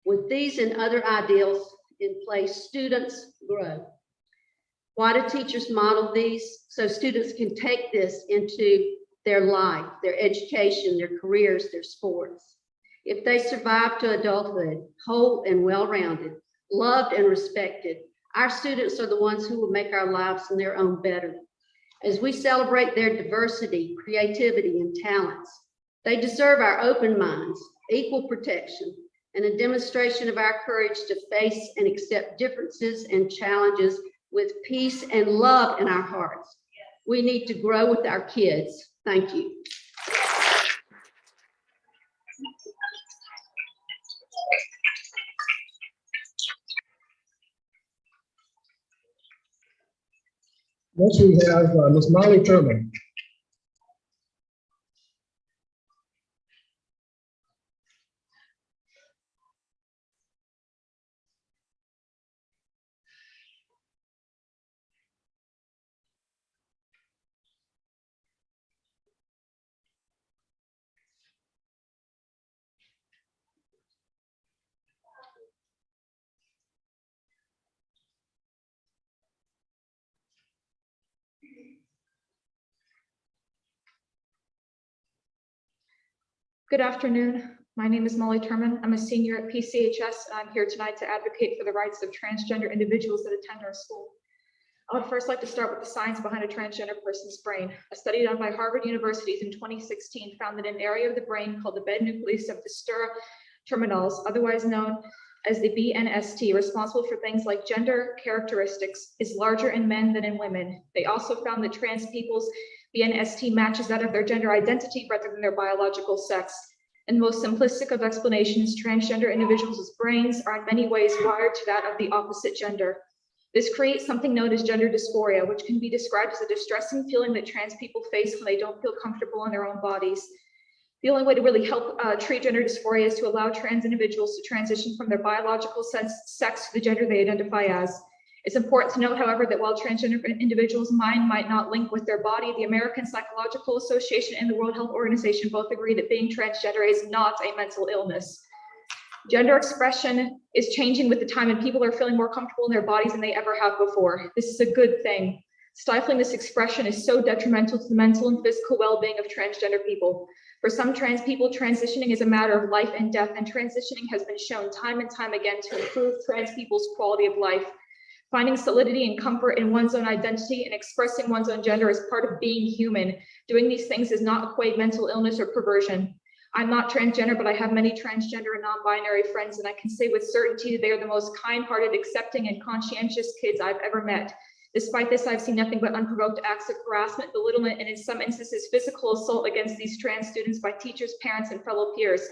With these and other ideals in place, students grow. Why do teachers model these? So students can take this into their life, their education, their careers, their sports. If they survive to adulthood, whole and well-rounded, loved and respected, our students are the ones who will make our lives and their own better. As we celebrate their diversity, creativity, and talents, they deserve our open minds, equal protection, and a demonstration of our courage to face and accept differences and challenges with peace and love in our hearts. We need to grow with our kids. Thank you. Next, we have Ms. Molly Thurman. Good afternoon. My name is Molly Turman. I'm a senior at PCHS, and I'm here tonight to advocate for the rights of transgender individuals that attend our school. I would first like to start with the science behind a transgender person's brain. A study done by Harvard University in 2016 found that an area of the brain called the bed nucleus of the stura terminals, otherwise known as the BNST, responsible for things like gender characteristics, is larger in men than in women. They also found that trans people's BNST matches that of their gender identity rather than their biological sex. In the most simplistic of explanations, transgender individuals' brains are in many ways wired to that of the opposite gender. This creates something known as gender dysphoria, which can be described as a distressing feeling that trans people face when they don't feel comfortable in their own bodies. The only way to really help treat gender dysphoria is to allow trans individuals to transition from their biological sex to the gender they identify as. It's important to note, however, that while transgender individuals' mind might not link with their body, the American Psychological Association and the World Health Organization both agree that being transgender is not a mental illness. Gender expression is changing with the time, and people are feeling more comfortable in their bodies than they ever have before. This is a good thing. Stifling this expression is so detrimental to the mental and physical well-being of transgender people. For some trans people, transitioning is a matter of life and death, and transitioning has been shown time and time again to improve trans people's quality of life. Finding solidity and comfort in one's own identity and expressing one's own gender is part of being human. Doing these things does not equate mental illness or perversion. I'm not transgender, but I have many transgender and non-binary friends, and I can say with certainty they are the most kind-hearted, accepting, and conscientious kids I've ever met. Despite this, I've seen nothing but unprovoked acts of harassment, belittlement, and in some instances, physical assault against these trans students by teachers, parents, and fellow peers.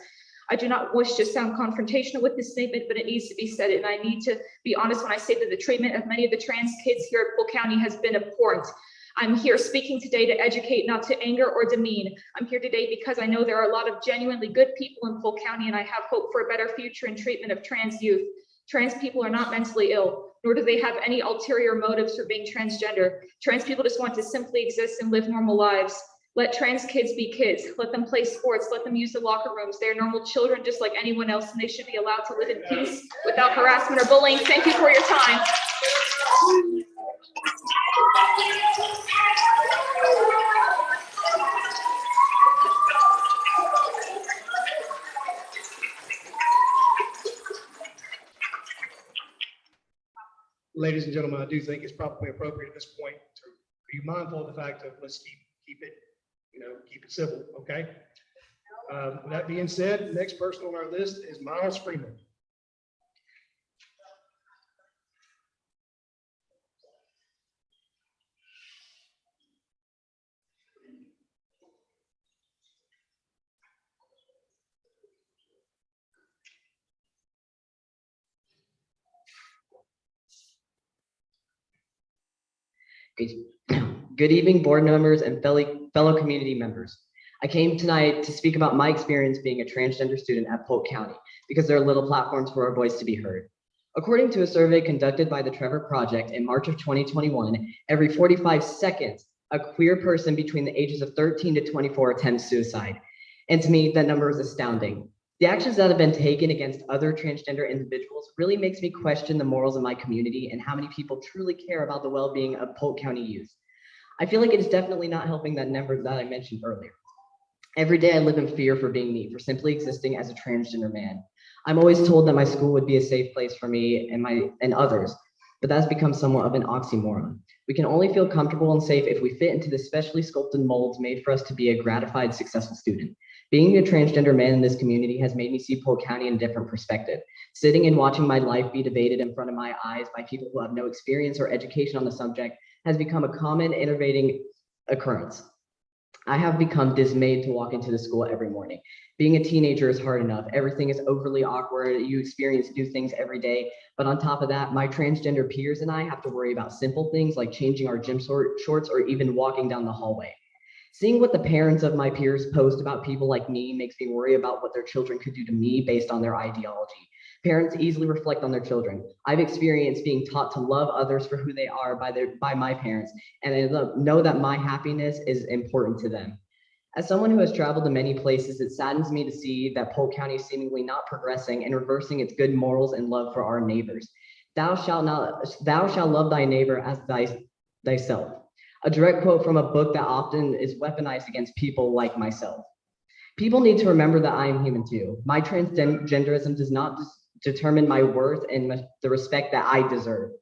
I do not wish to sound confrontational with this statement, but it needs to be said, and I need to be honest when I say that the treatment of many of the trans kids here at Polk County has been abhorrent. I'm here speaking today to educate, not to anger or demean. I'm here today because I know there are a lot of genuinely good people in Polk County, and I have hope for a better future in treatment of trans youth. Trans people are not mentally ill, nor do they have any ulterior motives for being transgender. Trans people just want to simply exist and live normal lives. Let trans kids be kids. Let them play sports. Let them use the locker rooms. They are normal children just like anyone else, and they should be allowed to live in peace without harassment or bullying. Thank you for your time. Ladies and gentlemen, I do think it's probably appropriate at this point to be mindful of the fact that let's keep it civil, okay? With that being said, the next person on our list is Miles Freeman. Good evening, board members and fellow community members. I came tonight to speak about my experience being a transgender student at Polk County because there are little platforms for our voice to be heard. According to a survey conducted by the Trevor Project in March of 2021, every 45 seconds, a queer person between the ages of 13 to 24 attempts suicide. And to me, that number is astounding. The actions that have been taken against other transgender individuals really makes me question the morals of my community and how many people truly care about the well-being of Polk County youth. I feel like it is definitely not helping that number that I mentioned earlier. Every day I live in fear for being me, for simply existing as a transgender man. I'm always told that my school would be a safe place for me and others, but that's become somewhat of an oxymoron. We can only feel comfortable and safe if we fit into the specially sculpted molds made for us to be a gratified, successful student. Being a transgender man in this community has made me see Polk County in a different perspective. Sitting and watching my life be debated in front of my eyes by people who have no experience or education on the subject has become a common, innovating occurrence. I have become dismayed to walk into the school every morning. Being a teenager is hard enough. Everything is overly awkward. You experience new things every day. But on top of that, my transgender peers and I have to worry about simple things like changing our gym shorts or even walking down the hallway. Seeing what the parents of my peers post about people like me makes me worry about what their children could do to me based on their ideology. Parents easily reflect on their children. I've experienced being taught to love others for who they are by my parents, and I know that my happiness is important to them. As someone who has traveled to many places, it saddens me to see that Polk County is seemingly not progressing and reversing its good morals and love for our neighbors. Thou shalt love thy neighbor as thyself. A direct quote from a book that often is weaponized against people like myself. People need to remember that I am human too. My transgenderism does not determine my worth and the respect that I deserve.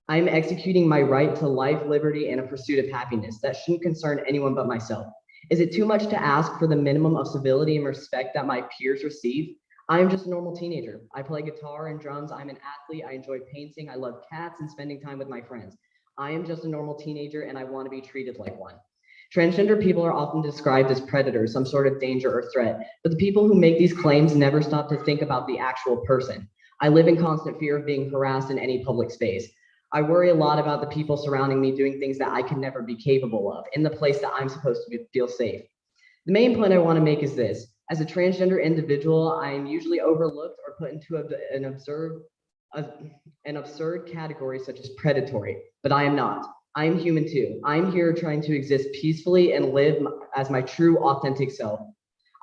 I'm executing my right to life, liberty, and a pursuit of happiness. That shouldn't concern anyone but myself. Is it too much to ask for the minimum of civility and respect that my peers receive? I am just a normal teenager. I play guitar and drums. I'm an athlete. I enjoy painting. I love cats and spending time with my friends. I am just a normal teenager and I want to be treated like one. Transgender people are often described as predators, some sort of danger or threat, but the people who make these claims never stop to think about the actual person. I live in constant fear of being harassed in any public space. I worry a lot about the people surrounding me doing things that I can never be capable of in the place that I'm supposed to feel safe. The main point I want to make is this. As a transgender individual, I am usually overlooked or put into an absurd category such as predatory, but I am not. I am human too. I'm here trying to exist peacefully and live as my true, authentic self.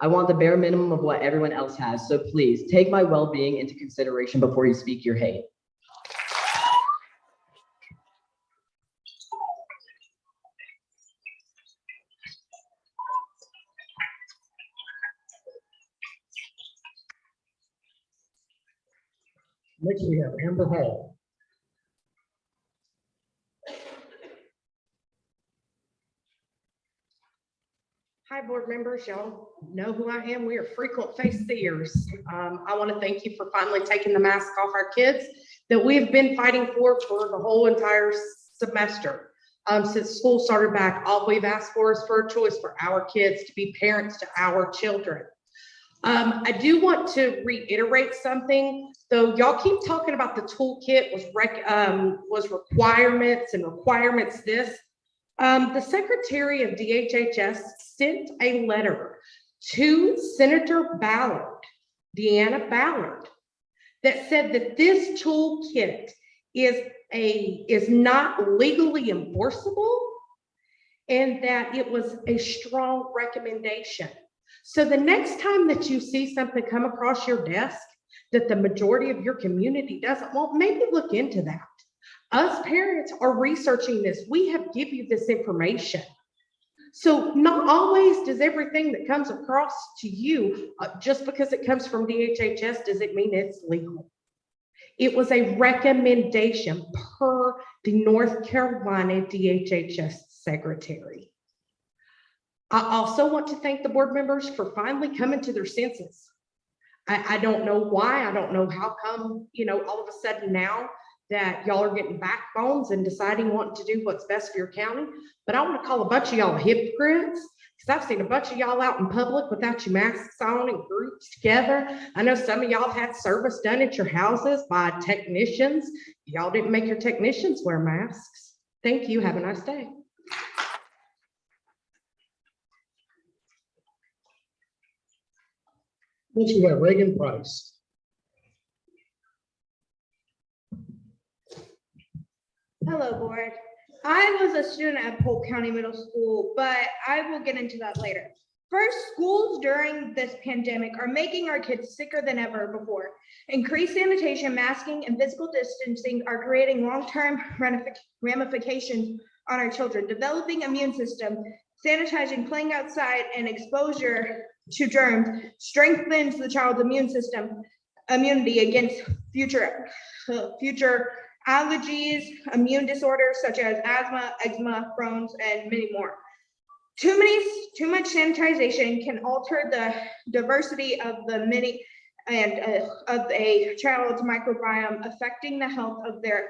I want the bare minimum of what everyone else has, so please take my well-being into consideration before you speak your hate. Next, we have Amber Hall. Hi, board members. Y'all know who I am. We are frequent face seers. I want to thank you for finally taking the mask off our kids that we have been fighting for the whole entire semester. Since school started back, all we've asked for is for a choice for our kids to be parents to our children. I do want to reiterate something. So y'all keep talking about the toolkit was requirements and requirements this. The Secretary of DHHS sent a letter to Senator Ballard, Deanna Ballard, that said that this toolkit is not legally enforceable and that it was a strong recommendation. So the next time that you see something come across your desk that the majority of your community doesn't want, maybe look into that. Us parents are researching this. We have given you this information. So not always does everything that comes across to you, just because it comes from DHHS, does it mean it's legal. It was a recommendation per the North Carolina DHHS secretary. I also want to thank the board members for finally coming to their senses. I don't know why, I don't know how come, all of a sudden now that y'all are getting backbones and deciding wanting to do what's best for your county. But I want to call a bunch of y'all hypocrites, because I've seen a bunch of y'all out in public without your masks on in groups together. I know some of y'all had service done at your houses by technicians. Y'all didn't make your technicians wear masks. Thank you. Have a nice day. Next, we have Reagan Price. Hello, board. I was a student at Polk County Middle School, but I will get into that later. First, schools during this pandemic are making our kids sicker than ever before. Increased sanitation, masking, and physical distancing are creating long-term ramifications on our children. Developing immune system, sanitizing, playing outside, and exposure to germs strengthens the child's immune system, immunity against future allergies, immune disorders such as asthma, eczema, Crohn's, and many more. Too much sanitization can alter the diversity of the of a child's microbiome, affecting the health of their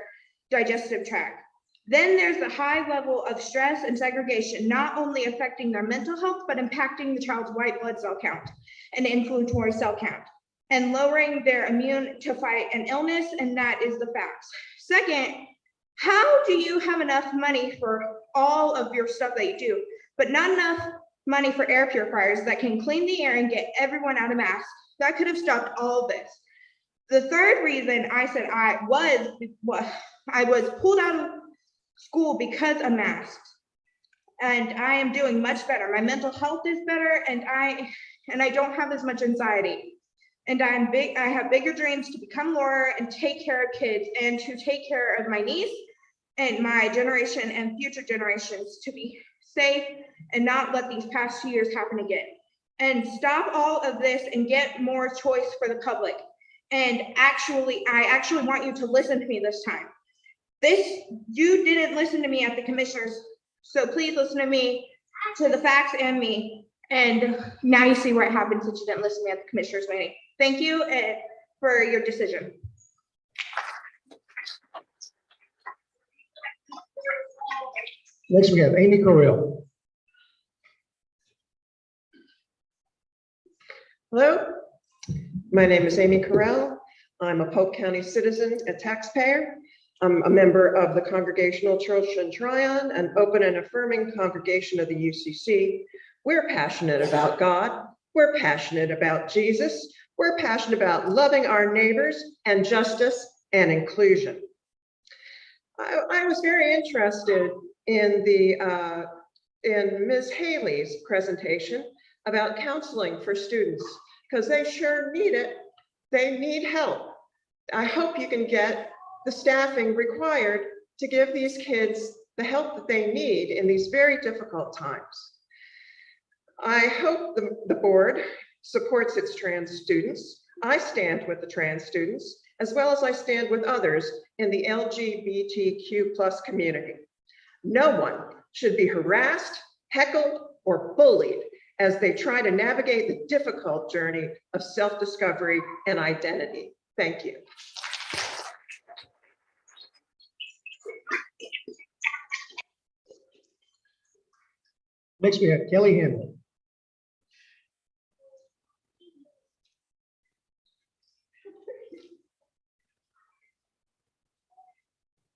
digestive tract. Then there's the high level of stress and segregation, not only affecting their mental health, but impacting the child's white blood cell count and inflammatory cell count, and lowering their immune to fight an illness, and that is the facts. Second, how do you have enough money for all of your stuff that you do, but not enough money for air purifiers that can clean the air and get everyone out of masks? That could have stopped all of this. The third reason I said I was pulled out of school because of masks, and I am doing much better. My mental health is better, and I don't have as much anxiety. And I have bigger dreams to become Laura and take care of kids and to take care of my niece and my generation and future generations to be safe and not let these past 2 years happen again. And stop all of this and get more choice for the public. And I actually want you to listen to me this time. You didn't listen to me at the commissioners, so please listen to me, to the facts and me. And now you see what happened since you didn't listen to me at the commissioners meeting. Thank you for your decision. Next, we have Amy Correll. Hello, my name is Amy Correll. I'm a Polk County citizen and taxpayer. I'm a member of the Congregational Church in Tryon, an open and affirming congregation of the UCC. We're passionate about God. We're passionate about Jesus. We're passionate about loving our neighbors and justice and inclusion. I was very interested in Ms. Haley's presentation about counseling for students, because they sure need it. They need help. I hope you can get the staffing required to give these kids the help that they need in these very difficult times. I hope the board supports its trans students. I stand with the trans students, as well as I stand with others in the LGBTQ+ community. No one should be harassed, heckled, or bullied as they try to navigate the difficult journey of self-discovery and identity. Thank you. Next, we have Kelly Henley.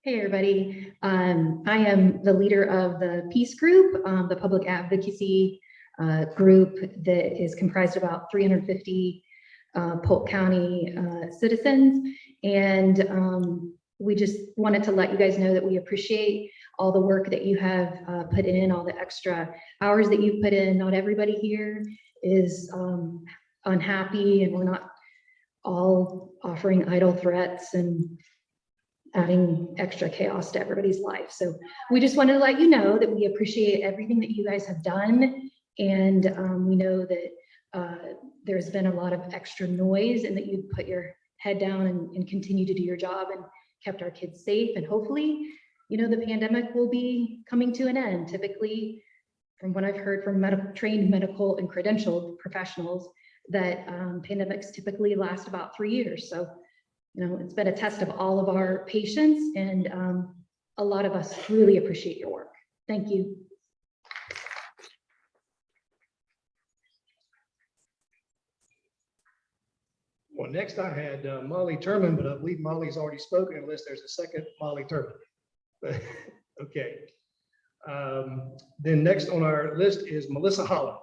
Hey, everybody. I am the leader of the Peace Group, the public advocacy group that is comprised of about 350 Polk County citizens. And we just wanted to let you guys know that we appreciate all the work that you have put in, all the extra hours that you've put in. Not everybody here is unhappy, and we're not all offering idle threats and adding extra chaos to everybody's life. So we just wanted to let you know that we appreciate everything that you guys have done. And we know that there's been a lot of extra noise, and that you put your head down and continue to do your job and kept our kids safe. And hopefully, you know, the pandemic will be coming to an end. Typically, from what I've heard from trained medical and credentialed professionals, that pandemics typically last about 3 years. So, you know, it's been a test of all of our patience, and a lot of us really appreciate your work. Thank you. Well, next I had Molly Turman, but I believe Molly's already spoken unless there's a second Molly Turman. Okay. Then next on our list is Melissa Holland.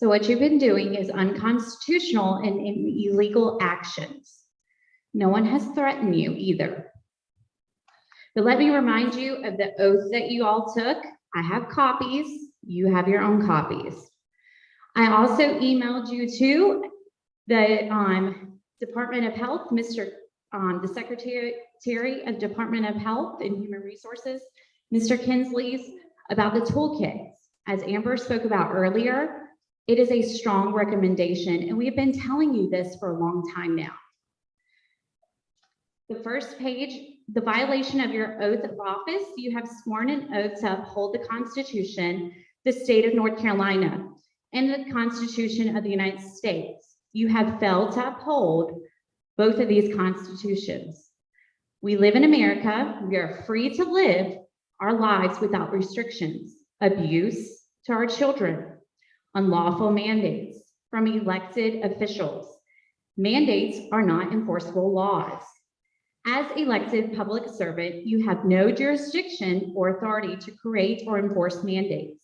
So what you've been doing is unconstitutional and illegal actions. No one has threatened you either. But let me remind you of the oath that you all took. I have copies. You have your own copies. I also emailed you to the Department of Health, the Secretary of Department of Health and Human Resources, Mr. Kinsley's, about the toolkits. As Amber spoke about earlier, it is a strong recommendation, and we have been telling you this for a long time now. The first page, the violation of your oath of office, you have sworn an oath to uphold the Constitution, the state of North Carolina, and the Constitution of the United States. You have failed to uphold both of these constitutions. We live in America. We are free to live our lives without restrictions, abuse to our children, unlawful mandates from elected officials. Mandates are not enforceable laws. As elected public servant, you have no jurisdiction or authority to create or enforce mandates.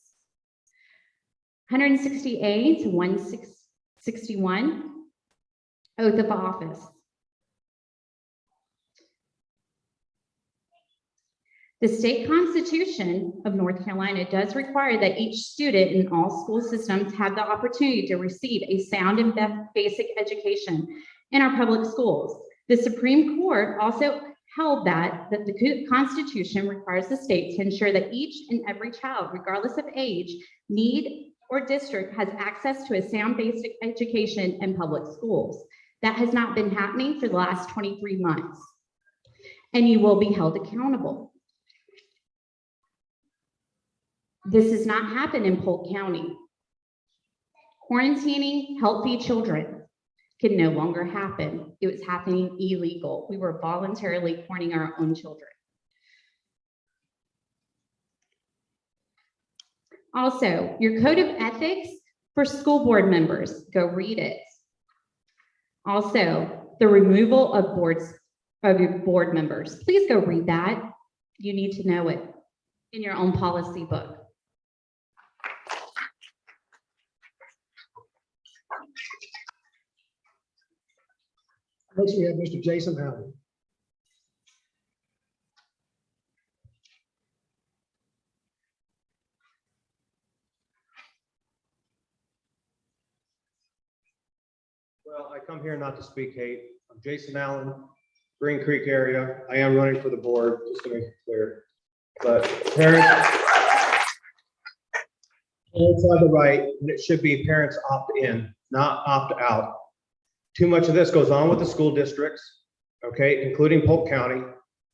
160A to 161, oath of office. The state constitution of North Carolina does require that each student in all school systems have the opportunity to receive a sound and basic education in our public schools. The Supreme Court also held that the Constitution requires the state to ensure that each and every child, regardless of age, need, or district, has access to a sound basic education in public schools. That has not been happening for the last 23 months, and you will be held accountable. This has not happened in Polk County. Quarantining healthy children can no longer happen. It was happening illegal. We were voluntarily quarantining our own children. Also, your code of ethics for school board members, go read it. Also, the removal of your board members. Please go read that. You need to know it in your own policy book. Next, we have Mr. Jason Allen. Well, I come here not to speak hate. I'm Jason Allen, Green Creek area. I am running for the board, just to make it clear. But parents have the right, and it should be parents opt in, not opt out. Too much of this goes on with the school districts, okay, including Polk County.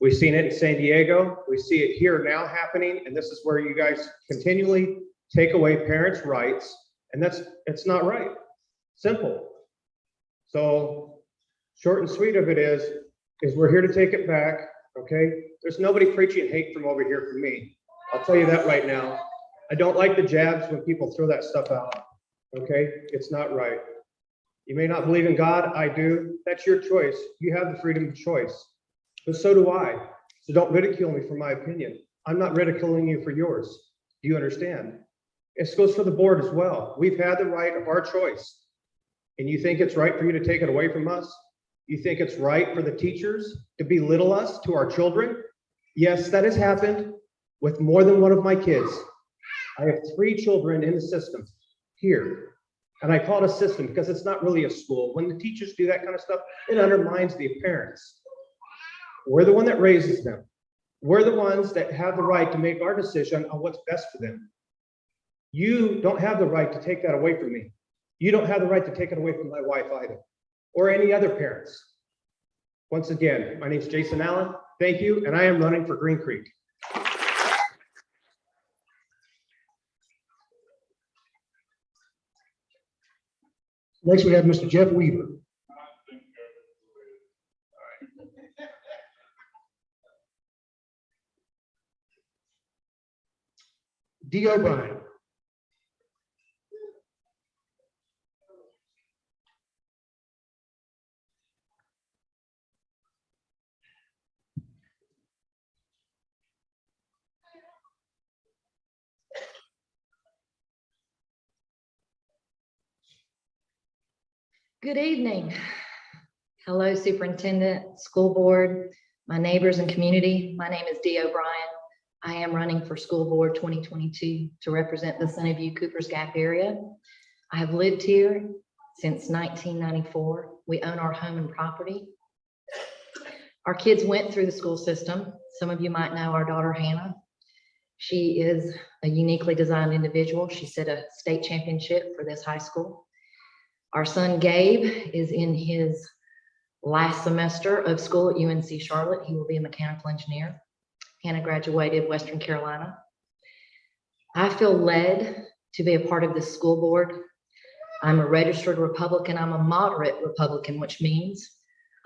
We've seen it in San Diego. We see it here now happening, and this is where you guys continually take away parents' rights, and it's not right. Simple. So short and sweet of it is we're here to take it back, okay? There's nobody preaching hate from over here from me. I'll tell you that right now. I don't like the jabs when people throw that stuff out, okay? It's not right. You may not believe in God, I do. That's your choice. You have the freedom of choice, but so do I. So don't ridicule me for my opinion. I'm not ridiculing you for yours. Do you understand? This goes for the board as well. We've had the right of our choice. And you think it's right for you to take it away from us? You think it's right for the teachers to belittle us to our children? Yes, that has happened with more than one of my kids. I have 3 children in the system here. And I call it a system because it's not really a school. When the teachers do that kind of stuff, it undermines the parents. We're the one that raises them. We're the ones that have the right to make our decision on what's best for them. You don't have the right to take that away from me. You don't have the right to take it away from my wife either, or any other parents. Once again, my name is Jason Allen. Thank you, and I am running for Green Creek. Next, we have Mr. Jeff Weaver. D. O'Brien. Good evening. Hello, Superintendent, School Board, my neighbors and community. My name is Dee O'Brien. I am running for School Board 2022 to represent the Sunnyview Coopers Gap area. I have lived here since 1994. We own our home and property. Our kids went through the school system. Some of you might know our daughter, Hannah. She is a uniquely designed individual. She set a state championship for this high school. Our son, Gabe, is in his last semester of school at UNC Charlotte. He will be a mechanical engineer. Hannah graduated Western Carolina. I feel led to be a part of this school board. I'm a registered Republican. I'm a moderate Republican, which means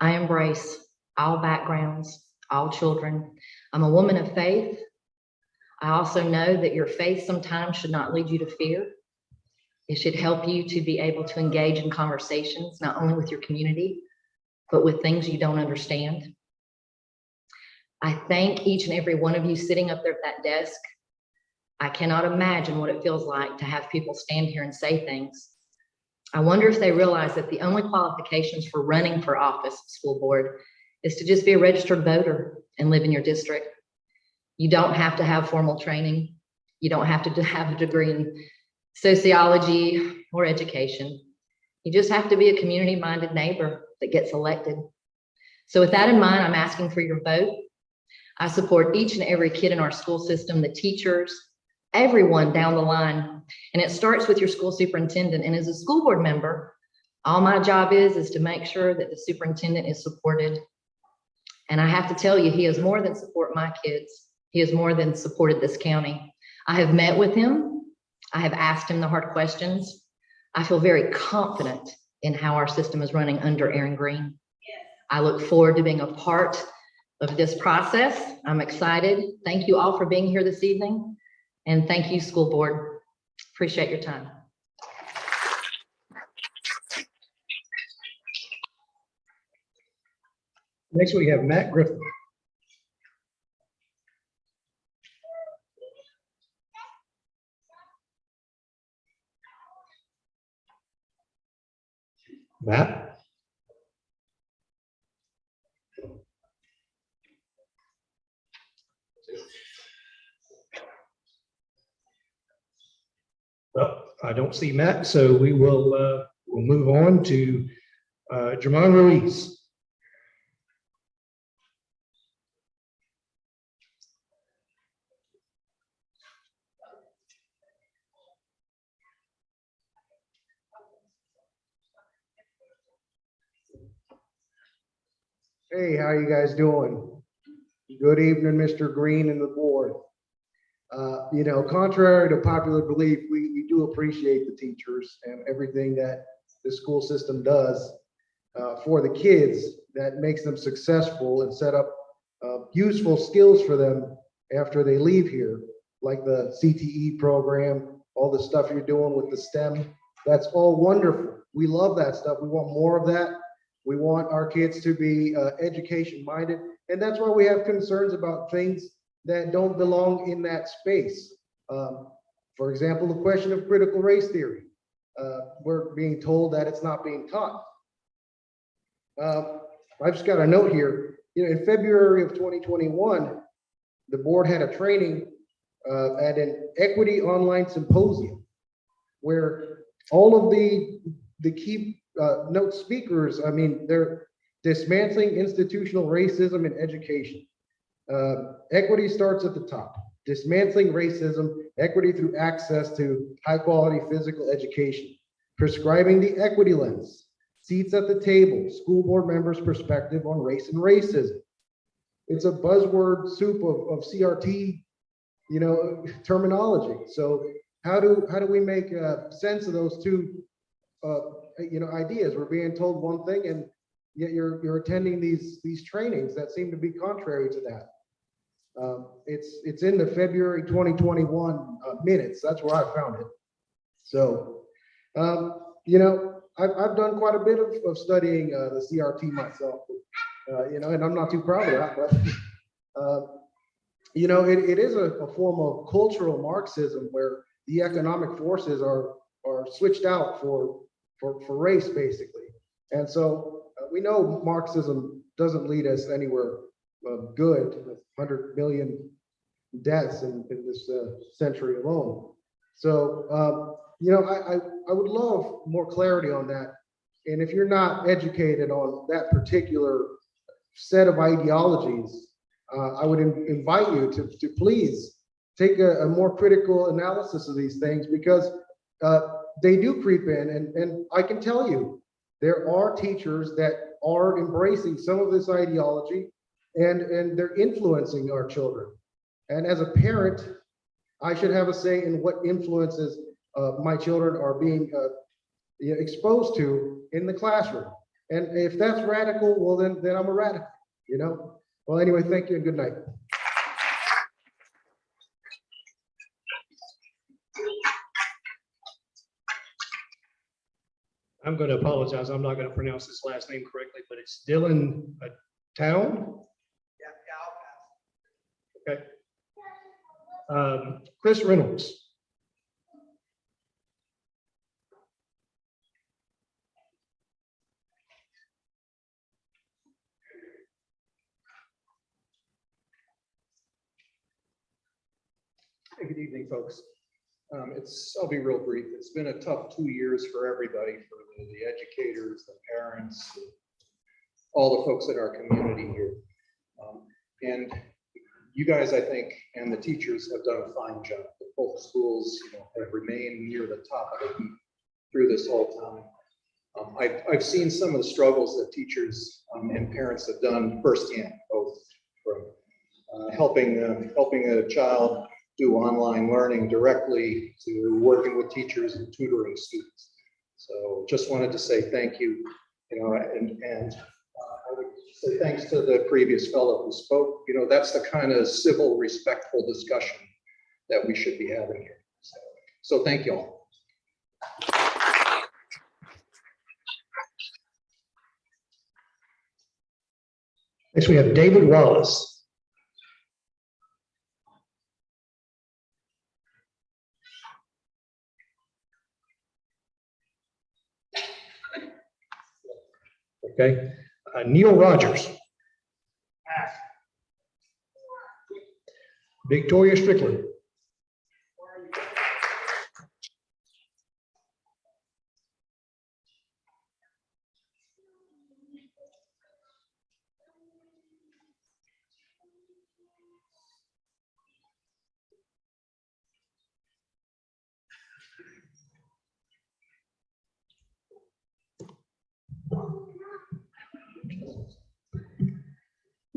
I embrace all backgrounds, all children. I'm a woman of faith. I also know that your faith sometimes should not lead you to fear. It should help you to be able to engage in conversations, not only with your community, but with things you don't understand. I thank each and every one of you sitting up there at that desk. I cannot imagine what it feels like to have people stand here and say things. I wonder if they realize that the only qualifications for running for office, school board, is to just be a registered voter and live in your district. You don't have to have formal training. You don't have to have a degree in sociology or education. You just have to be a community-minded neighbor that gets elected. So with that in mind, I'm asking for your vote. I support each and every kid in our school system, the teachers, everyone down the line. And it starts with your school superintendent. And as a school board member, all my job is to make sure that the superintendent is supported. And I have to tell you, he has more than support my kids. He has more than supported this county. I have met with him. I have asked him the hard questions. I feel very confident in how our system is running under Aaron Green. I look forward to being a part of this process. I'm excited. Thank you all for being here this evening. And thank you, school board. Appreciate your time. Next, we have Matt Griffin. Matt? Well, I don't see Matt, so we will we'll move on to Jamon Ruiz. Hey, how you guys doing? Good evening, Mr. Green and the board. You know, contrary to popular belief, we do appreciate the teachers and everything that the school system does for the kids that makes them successful and set up useful skills for them after they leave here, like the CTE program, all the stuff you're doing with the STEM. That's all wonderful. We love that stuff. We want more of that. We want our kids to be education minded. And that's why we have concerns about things that don't belong in that space. For example, the question of critical race theory. We're being told that it's not being taught. I just got a note here. You know, in February of 2021, the board had a training at an equity online symposium where all of the key note speakers, I mean, they're dismantling institutional racism in education. Equity starts at the top. Dismantling racism, equity through access to high quality physical education. Prescribing the equity lens. Seats at the table, school board members' perspective on race and racism. It's a buzzword soup of CRT, you know, terminology. So how do we make sense of those two you know, ideas? We're being told one thing, and yet you're attending these trainings that seem to be contrary to that. It's in the February 2021 minutes. That's where I found it. So, you know, I've done quite a bit of studying the CRT myself, you know, and I'm not too proud of that, but, you know, it is a form of cultural Marxism where the economic forces are switched out for race, basically. And so we know Marxism doesn't lead us anywhere good, with 100 million deaths in this century alone. So, you know, I would love more clarity on that. And if you're not educated on that particular set of ideologies, I would invite you to please take a more critical analysis of these things, because they do creep in. And I can tell you, there are teachers that are embracing some of this ideology, and they're influencing our children. And as a parent, I should have a say in what influences my children are being exposed to in the classroom. And if that's radical, well, then I'm a radical, you know? Well, anyway, thank you and good night. I'm going to apologize. I'm not going to pronounce this last name correctly, but it's Dylan Town. Okay. Chris Reynolds. Hey, good evening, folks. I'll be real brief. It's been a tough 2 years for everybody, for the educators, the parents, all the folks in our community here. And you guys, I think, and the teachers have done a fine job. Both schools, you know, have remained near the top of the heap through this whole time. I've seen some of the struggles that teachers and parents have done firsthand, both from helping a child do online learning directly to working with teachers and tutoring students. So just wanted to say thank you, you know, and I would say thanks to the previous fellow who spoke. You know, that's the kind of civil, respectful discussion that we should be having here. So thank you all. Next, we have David Wallace. Okay, Neil Rogers. Victoria Strickland.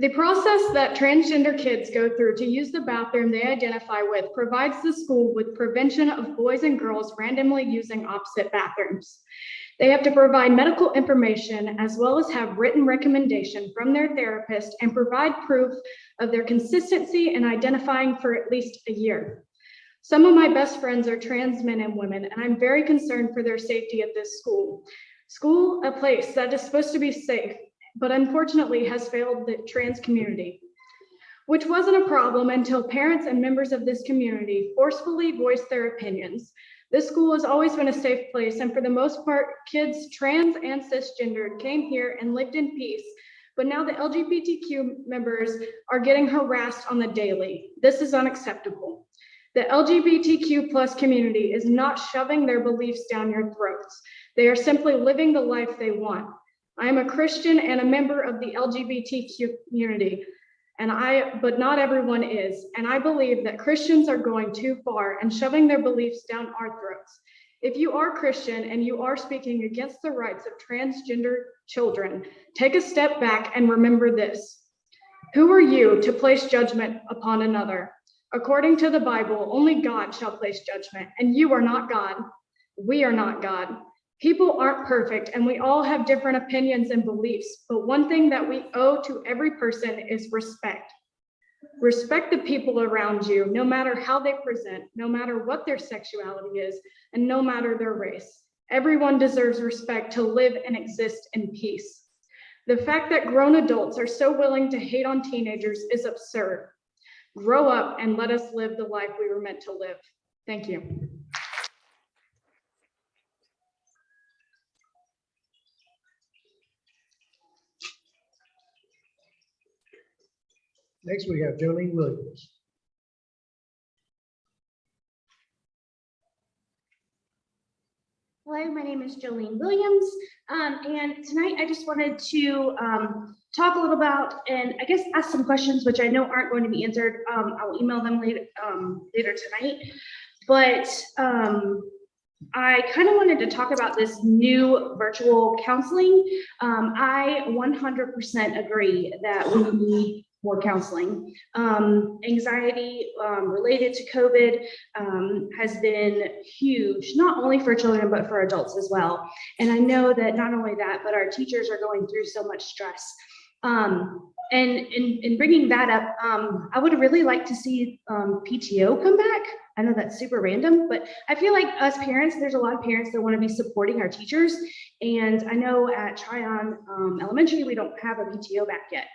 The process that transgender kids go through to use the bathroom they identify with provides the school with prevention of boys and girls randomly using opposite bathrooms. They have to provide medical information as well as have written recommendation from their therapist and provide proof of their consistency in identifying for at least a year. Some of my best friends are trans men and women, and I'm very concerned for their safety at this school. School, a place that is supposed to be safe, but unfortunately has failed the trans community, which wasn't a problem until parents and members of this community forcefully voiced their opinions. This school has always been a safe place, and for the most part, kids trans and cisgendered came here and lived in peace, but now the LGBTQ members are getting harassed on the daily. This is unacceptable. The LGBTQ plus community is not shoving their beliefs down your throats. They are simply living the life they want. I am a Christian and a member of the LGBTQ community, but not everyone is. And I believe that Christians are going too far and shoving their beliefs down our throats. If you are Christian and you are speaking against the rights of transgender children, take a step back and remember this. Who are you to place judgment upon another? According to the Bible, only God shall place judgment, and you are not God. We are not God. People aren't perfect, and we all have different opinions and beliefs, but one thing that we owe to every person is respect. Respect the people around you, no matter how they present, no matter what their sexuality is, and no matter their race. Everyone deserves respect to live and exist in peace. The fact that grown adults are so willing to hate on teenagers is absurd. Grow up and let us live the life we were meant to live. Thank you. Next, we have Jolene Williams. Hello, my name is Jolene Williams, and tonight I just wanted to talk a little about, and I guess ask some questions which I know aren't going to be answered. I'll email them later tonight, but I kind of wanted to talk about this new virtual counseling. I 100% agree that we need more counseling. Anxiety related to COVID has been huge, not only for children, but for adults as well. And I know that not only that, but our teachers are going through so much stress. And in bringing that up, I would really like to see PTO come back. I know that's super random, but I feel like us parents, there's a lot of parents that want to be supporting our teachers. And I know at Tryon Elementary, we don't have a PTO back yet.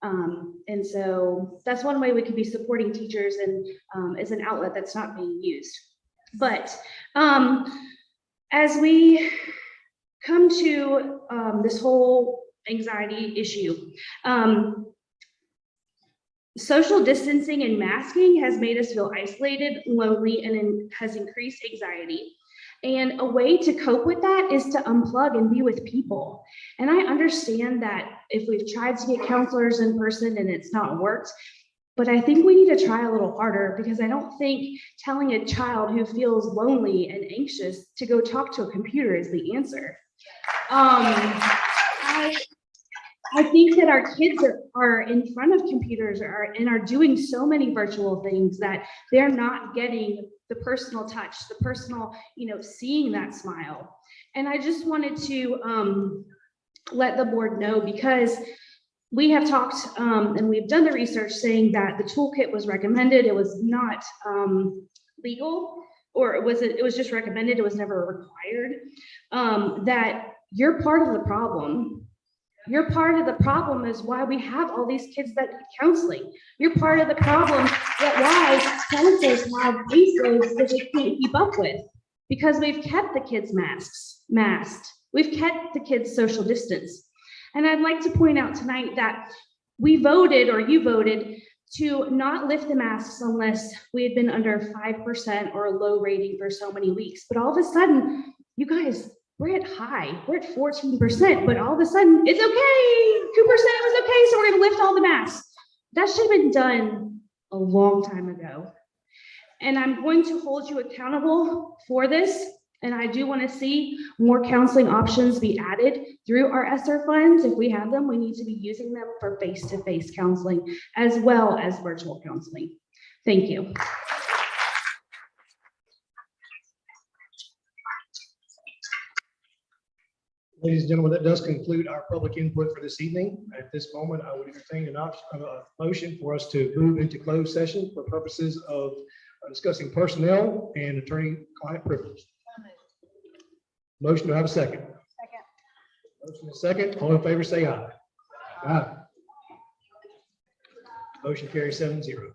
And so that's one way we could be supporting teachers and as an outlet that's not being used. But as we come to this whole anxiety issue, social distancing and masking has made us feel isolated, lonely, and has increased anxiety. And a way to cope with that is to unplug and be with people. And I understand that if we've tried to get counselors in person and it's not worked, but I think we need to try a little harder, because I don't think telling a child who feels lonely and anxious to go talk to a computer is the answer. I think that our kids are in front of computers and are doing so many virtual things that they're not getting the personal touch, the personal, seeing that smile. And I just wanted to let the board know, because we have talked and we've done the research saying that the toolkit was recommended. It was not legal, or it was just recommended. It was never required. That you're part of the problem. You're part of the problem is why we have all these kids that need counseling. You're part of the problem that why counselors have caseloads that they can't keep up with, because we've kept the kids masked. We've kept the kids social distance. And I'd like to point out tonight that we voted, or you voted, to not lift the masks unless we had been under 5% or a low rating for so many weeks. But all of a sudden, you guys, we're at 14%, but all of a sudden it's okay. Cooper said it was okay, so we're gonna lift all the masks. That should have been done a long time ago. And I'm going to hold you accountable for this. And I do want to see more counseling options be added through our ESSER funds. If we have them, we need to be using them for face-to-face counseling as well as virtual counseling. Thank you. Ladies and gentlemen, that does conclude our public input for this evening. At this moment, I would entertain a motion for us to move into closed session for purposes of discussing personnel and attorney-client privilege. Motion, to have a second? Second. Motion is second. All in favor, say aye. Aye. Motion carries 7-0.